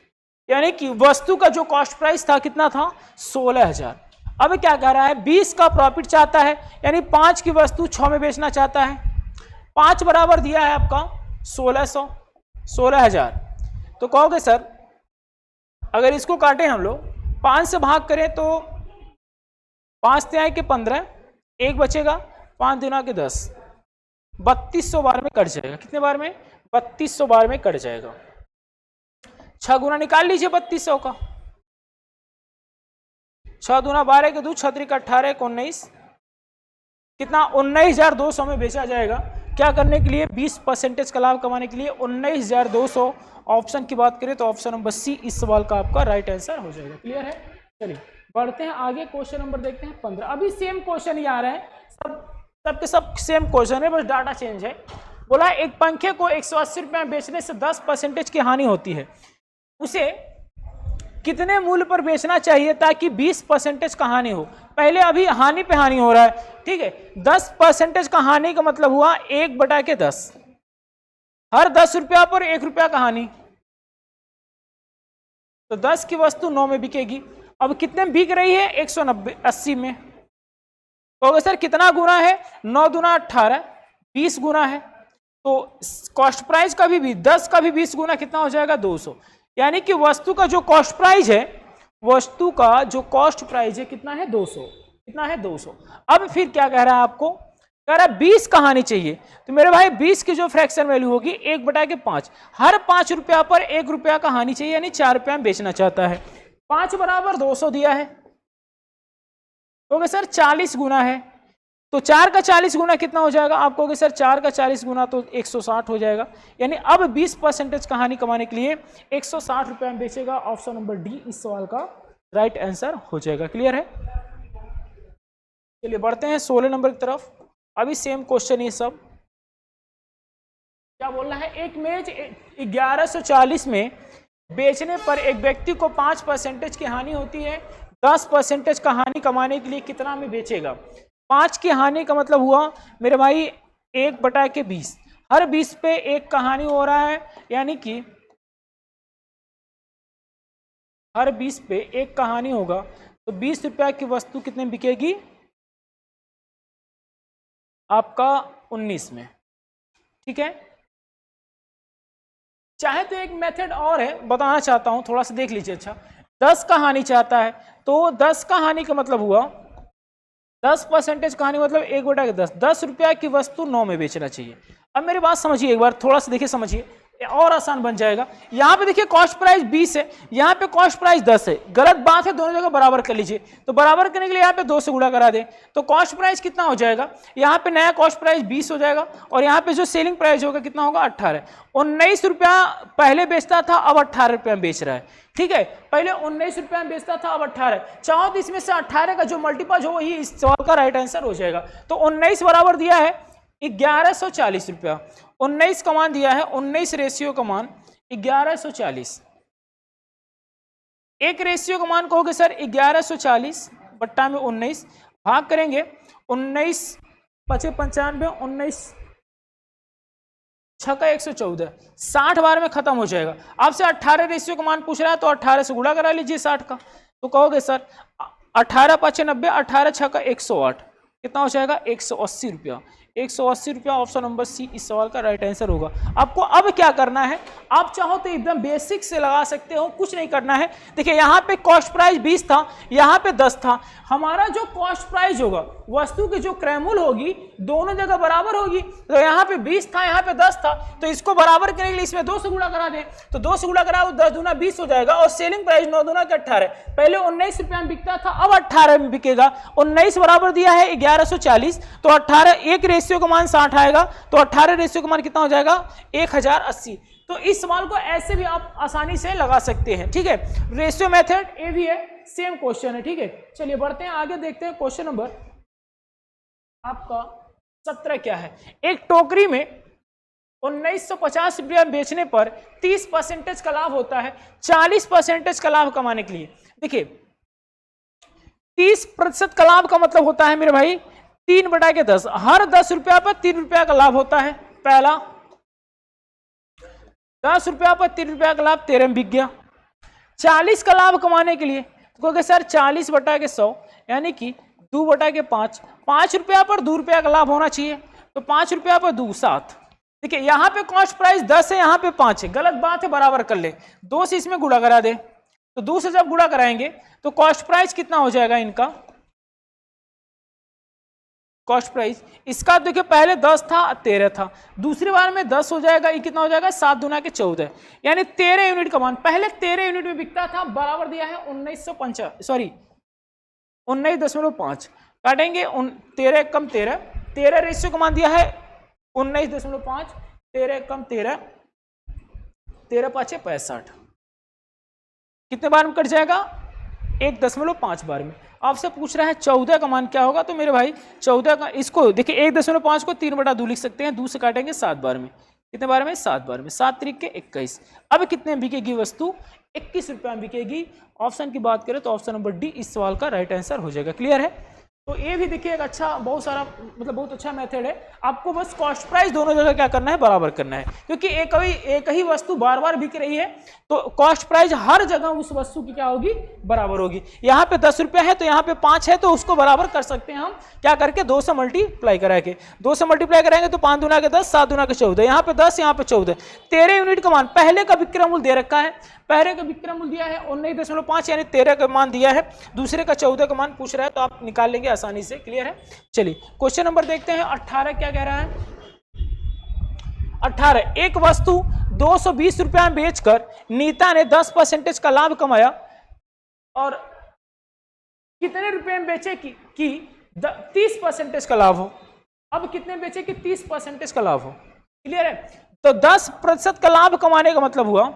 यानी कि वस्तु का जो कॉस्ट प्राइस था कितना था? 16,000। अब क्या कह रहा है? 20 का प्रॉफिट चाहता है, यानी 5 की वस्तु 6 में बेचना चाहता है। 5 बराबर दिया है आपका 1600, 16,000। तो कहोगे सर अगर इसको काटें हम लोग, 5 से भाग करें तो 5 ते आए के 15, 1 बचेगा, 5 दूना के 10, 3200 बार में कट जाएगा। कितने बार में? 3200 बार में कट जाएगा। 6 गुना निकाल लीजिए 3200 का। 6 दूना 12 के 2, 6 त्रिक 18 को 19, कितना? 19,200 में बेचा जाएगा। क्या करने के लिए? 20% का लाभ कमाने के लिए 19,200। ऑप्शन की बात करें तो ऑप्शन नंबर सी इस सवाल का आपका राइट आंसर हो जाएगा। क्लियर है? चलिए बढ़ते हैं आगे, क्वेश्चन नंबर देखते हैं 15। अभी सेम क्वेश्चन ही आ रहा है, सबके सब सेम क्वेश्चन है, बस डाटा चेंज है। बोला एक पंखे को 180 रुपये में बेचने से 10% की हानि होती है, उसे कितने मूल्य पर बेचना चाहिए ताकि 20% का हानि हो? पहले अभी हानि पे हानि हो रहा है, ठीक है। 10% का हानि का मतलब हुआ 1/10, हर 10 रुपया पर 1 रुपया का हानि, तो 10 की वस्तु 9 में बिकेगी। अब कितने में बिक रही है? 180 में। तो सर कितना गुना है? 9 दूना 18, 20 गुना है। तो कॉस्ट प्राइस का भी 10 का भी 20 गुना कितना हो जाएगा? 200। यानी कि वस्तु का जो कॉस्ट प्राइस है, वस्तु का जो कॉस्ट प्राइस है कितना है? 200। कितना है? 200। अब फिर क्या कह रहा है आपको? कह रहा है 20 का हानि चाहिए। तो मेरे भाई 20 की जो फ्रैक्शन वैल्यू होगी 1/5, हर 5 रुपया पर 1 रुपया का हानि चाहिए, यानी 4 रुपया में बेचना चाहता है। 5 बराबर 200 दिया है, तो सर 40 गुना है, तो 4 का 40 गुना कितना हो जाएगा? आप कहोगे सर 4 का 40 गुना तो 160 हो जाएगा। यानी अब 20% का हानि कमाने के लिए 160 रुपये में बेचेगा। ऑप्शन नंबर डी इस सवाल का राइट आंसर हो जाएगा। क्लियर है? चलिए बढ़ते हैं 16 नंबर की तरफ। अभी सेम क्वेश्चन ये सब क्या बोल रहा है? एक मेज 1140 में बेचने पर एक व्यक्ति को 5% की हानि होती है। 10% का हानि कमाने के लिए कितना में बेचेगा? 5 की हानि का मतलब हुआ मेरे भाई 1/20, हर 20 पे 1 का हानि हो रहा है, यानी कि हर 20 पे 1 का हानि होगा, तो 20 रुपया की वस्तु कितने में बिकेगी? आपका 19 में। ठीक है, चाहे तो एक मेथड और है, बताना चाहता हूं, थोड़ा सा देख लीजिए। अच्छा 10 का हानि चाहता है, तो 10 का हानि का मतलब हुआ 10% का हानि मतलब 1/10, 10 रुपया की वस्तु 9 में बेचना चाहिए। अब मेरी बात समझिए एक बार, थोड़ा सा देखिए समझिए। और आसान बन जाएगा। यहाँ पे देखिए कॉस्ट प्राइस 20 है, यहाँ पे कॉस्ट प्राइस 10 है, गलत बात है, दोनों जगह बराबर कर लीजिए। तो बराबर करने के लिए यहाँ पे 2 से गुणा करा दें तो कॉस्ट प्राइस कितना हो जाएगा, यहाँ पे नया कॉस्ट प्राइस 20 हो जाएगा और यहाँ पे जो सेलिंग प्राइस होगा कितना होगा 18। 19 रुपया पहले बेचता था, अब 18 रुपया में बेच रहा है, ठीक है। पहले 19 रुपया में बेचता था, अब 18। चाहो तो इसमें से 18 का जो मल्टीपल हो वही इस सवाल का राइट आंसर हो जाएगा। तो 19 बराबर दिया है 1140 रुपया, 19 का मान दिया है, 19 रेशियो का मान 1140। एक रेशियो का मान कहोगे सर 1140 बट्टा में 19, भाग करेंगे 19 5 95, 19 6 का 114, 60 बार में खत्म हो जाएगा। आपसे 18 रेशियो का मान पूछ रहा है तो 18 से गुणा करा लीजिए 60 का, तो कहोगे सर 18 5 90, 18 6 का 108, कितना हो जाएगा 180 रुपया। 180 रुपया ऑप्शन नंबर सी इस सवाल का राइट आंसर होगा। आपको अब क्या करना है, आप चाहो तो एकदम बेसिक से लगा सकते हो, कुछ नहीं करना है। देखिए यहाँ पे कॉस्ट प्राइस 20 था, यहाँ पे 10 था। हमारा जो कॉस्ट प्राइस होगा, वस्तु की जो क्रयमूल्य होगी, दोनों जगह बराबर होगी। तो यहाँ पे 20 था, यहाँ पे 10 था, तो इसको बराबर करने के लिए इसमें 2 से गुणा करा दें, तो 2 से गुणा करा 10 दूना 20 हो जाएगा और सेलिंग प्राइस 9 दूना के 18। पहले 19 रुपया में बिकता था, अब 18 में बिकेगा। 19 बराबर दिया है 1140, तो 18 एक रेशियो का मान 60 आएगा, तो 18 रेशियो का मान कितना हो जाएगा 1080। तो इस सवाल को ऐसे भी आप आसानी से लगा सकते हैं, ठीक है। रेशियो मेथड ए भी है, सेम क्वेश्चन है, ठीक है। चलिए बढ़ते हैं आगे, देखते हैं क्वेश्चन नंबर आपका 17 क्या है। एक टोकरी में 1950 रुपया बेचने पर 30% का लाभ होता है। 40% का लाभ कमाने के लिए, देखिए 30% का लाभ का मतलब होता है मेरे भाई 3/10, हर 10 रुपया पर 3 रुपया का लाभ होता है। पहला 10 रुपया पर 3 रुपया का लाभ 13 में बिक गया। 40 का लाभ कमाने के लिए क्योंकि सर 40/100 यानी कि 2/5, 5 रुपया पर 2 रुपया का लाभ होना चाहिए, तो 5 रुपया पर 2 7। देखिए यहाँ पे कॉस्ट प्राइस 10 है, यहाँ पे 5 है, गलत बात है, बराबर कर ले। 2 से इसमें गुणा करा दे, तो 2 से जब गुणा कराएंगे तो कॉस्ट प्राइस कितना हो जाएगा इनका, कॉस्ट प्राइस इसका देखिए पहले 10 था 13 था, दूसरी बार में 10 हो जाएगा, ये कितना हो जाएगा 7 दूना के 14, यानी 13 यूनिट का मान पहले 13 यूनिट में बिकता था। बराबर दिया है 19.5 काटेंगे 13 कम 13, 13 रेशियो का मान दिया है 19.5, 13 कम 13, 13 5 65, कितने बार में कट जाएगा 1.5 बार में। आपसे पूछ रहा है 14 का मान क्या होगा, तो मेरे भाई 14 का इसको देखिए 1.5 को 3/2 लिख सकते हैं, 2 से काटेंगे 7 बार में, कितने बार में 7 बार में, 7 तरीक के 21। अब कितने बिकेगी वस्तु 21 रुपया में बिकेगी। ऑप्शन की बात करें तो ऑप्शन नंबर डी इस सवाल का राइट आंसर हो जाएगा। क्लियर है। तो ये भी देखिए एक अच्छा बहुत सारा मतलब बहुत अच्छा मेथड है। आपको बस कॉस्ट प्राइस दोनों जगह क्या करना है बराबर करना है, क्योंकि एक ही वस्तु बार बार बिक रही है तो कॉस्ट प्राइस हर जगह उस वस्तु की क्या होगी बराबर होगी। यहाँ पे 10 रुपया है तो यहाँ पे 5 है, तो उसको बराबर कर सकते हैं हम क्या करके 2 से मल्टीप्लाई करा के, 2 से मल्टीप्लाई कराएंगे तो 5 दूना के 10, 7 दूना के 14, यहाँ पे 10 यहाँ पे 14, 13 यूनिट का मान पहले का विक्रय मूल्य दे रखा है, पहले का विक्रय मूल्य दिया है 19.5 यानी 13 का मान दिया है, दूसरे का 14 का मान पूछ रहा है तो आप निकाल लेंगे आसानी से। क्लियर है। चलिए क्वेश्चन नंबर देखते हैं 18 क्या कह रहा है। 18 एक वस्तु 220 रुपया में बेचकर नीता ने 10% का लाभ कमाया और कितने रुपए में बेचे कि 30% का लाभ हो। अब कितने बेचे कि 30% का लाभ हो। क्लियर है। तो 10% का लाभ कमाने का मतलब हुआ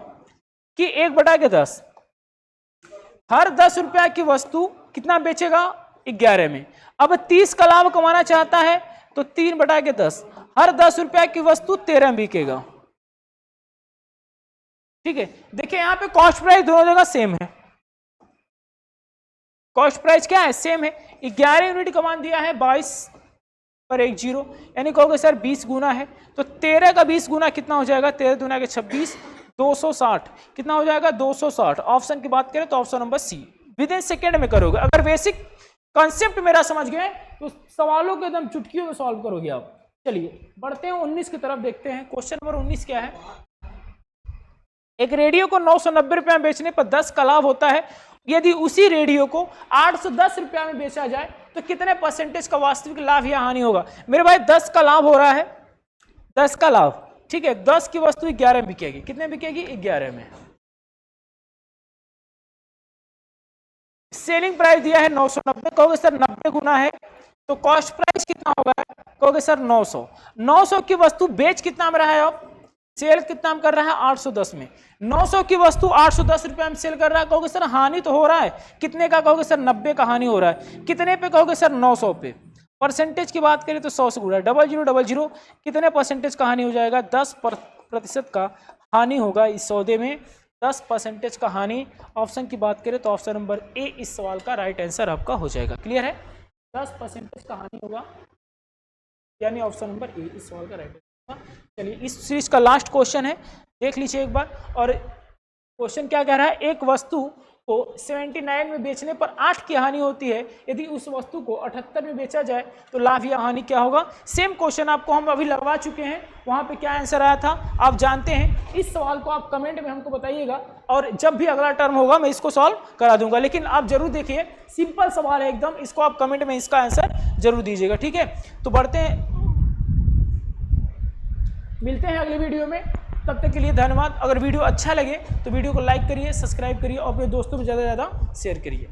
कि 1/10, हर 10 रुपया की वस्तु कितना बेचेगा 11 में। अब 30 का लाभ कमाना चाहता है तो 3/10, हर 10 रुपया की वस्तु 13 में बिकेगा। ठीक है। देखिए यहां पे कॉस्ट प्राइस दोनों जगह सेम है, कॉस्ट प्राइस क्या है सेम है। 11 यूनिट का मान दिया है 22 पर 1 0, यानी कहोगे सर 20 गुना है तो 13 का 20 गुना कितना हो जाएगा 13 दूना के 26, 260 कितना हो जाएगा 260। ऑप्शन की बात करें तो option number C within second में करोगे। अगर बेसिक कॉन्सेप्ट मेरा समझ गए तो सवालों को एकदम चुटकियों में सॉल्व करोगे आप। चलिए बढ़ते हैं 19 की तरफ देखते हैं। क्वेश्चन नंबर 19 क्या है। एक रेडियो को 990 रुपया में बेचने पर 10 का लाभ होता है। यदि उसी रेडियो को 810 रुपया में बेचा जाए तो कितने % का वास्तविक लाभ या हानि होगा। मेरे भाई 10 का लाभ हो रहा है, 10 का लाभ ठीक है, 10 की वस्तु 11 में बिकेगी, कितने में बिकेगी? 11 में। सेलिंग प्राइस दिया है 990, कहोगे सर 90 गुना है तो कॉस्ट प्राइस कितना होगा? कहोगे सर 900। 900 की वस्तु बेच कितना में रहा है? अब सेल कितना में कर रहा है? 810 में। 900 की वस्तु 810 रुपए में सेल कर रहा है, कहोगे सर हानि तो हो रहा है, कितने का? कहोगे सर 90 का हानि हो रहा है, कितने पे? कहोगे सर 900 पे। परसेंटेज की बात करें तो 100 से गुणा, 0000 कितने परसेंटेज का हानि हो जाएगा? 10% का हानि होगा इस सौदे में, 10% का हानि। ऑप्शन की बात करें तो ऑप्शन नंबर ए इस सवाल का राइट आंसर आपका हो जाएगा। क्लियर है? 10% का हानि होगा, यानी ऑप्शन नंबर ए इस सवाल का राइट आंसर होगा। चलिए इस सीरीज का लास्ट क्वेश्चन है, देख लीजिए एक बार। और क्वेश्चन क्या कह रहा है? एक वस्तु को 79 में बेचने पर 8 की हानि होती है, यदि उस वस्तु को 78 में बेचा जाए तो लाभ या हानि क्या होगा? सेम क्वेश्चन आपको हम अभी लगवा चुके हैं, वहां पे क्या आंसर आया था आप जानते हैं। इस सवाल को आप कमेंट में हमको बताइएगा, और जब भी अगला टर्म होगा मैं इसको सॉल्व करा दूंगा। लेकिन आप जरूर देखिए, सिंपल सवाल है एकदम, इसको आप कमेंट में इसका आंसर जरूर दीजिएगा। ठीक है, तो बढ़ते हैं, मिलते हैं अगले वीडियो में, तब तक के लिए धन्यवाद। अगर वीडियो अच्छा लगे तो वीडियो को लाइक करिए, सब्सक्राइब करिए और अपने दोस्तों में ज़्यादा से ज़्यादा शेयर करिए।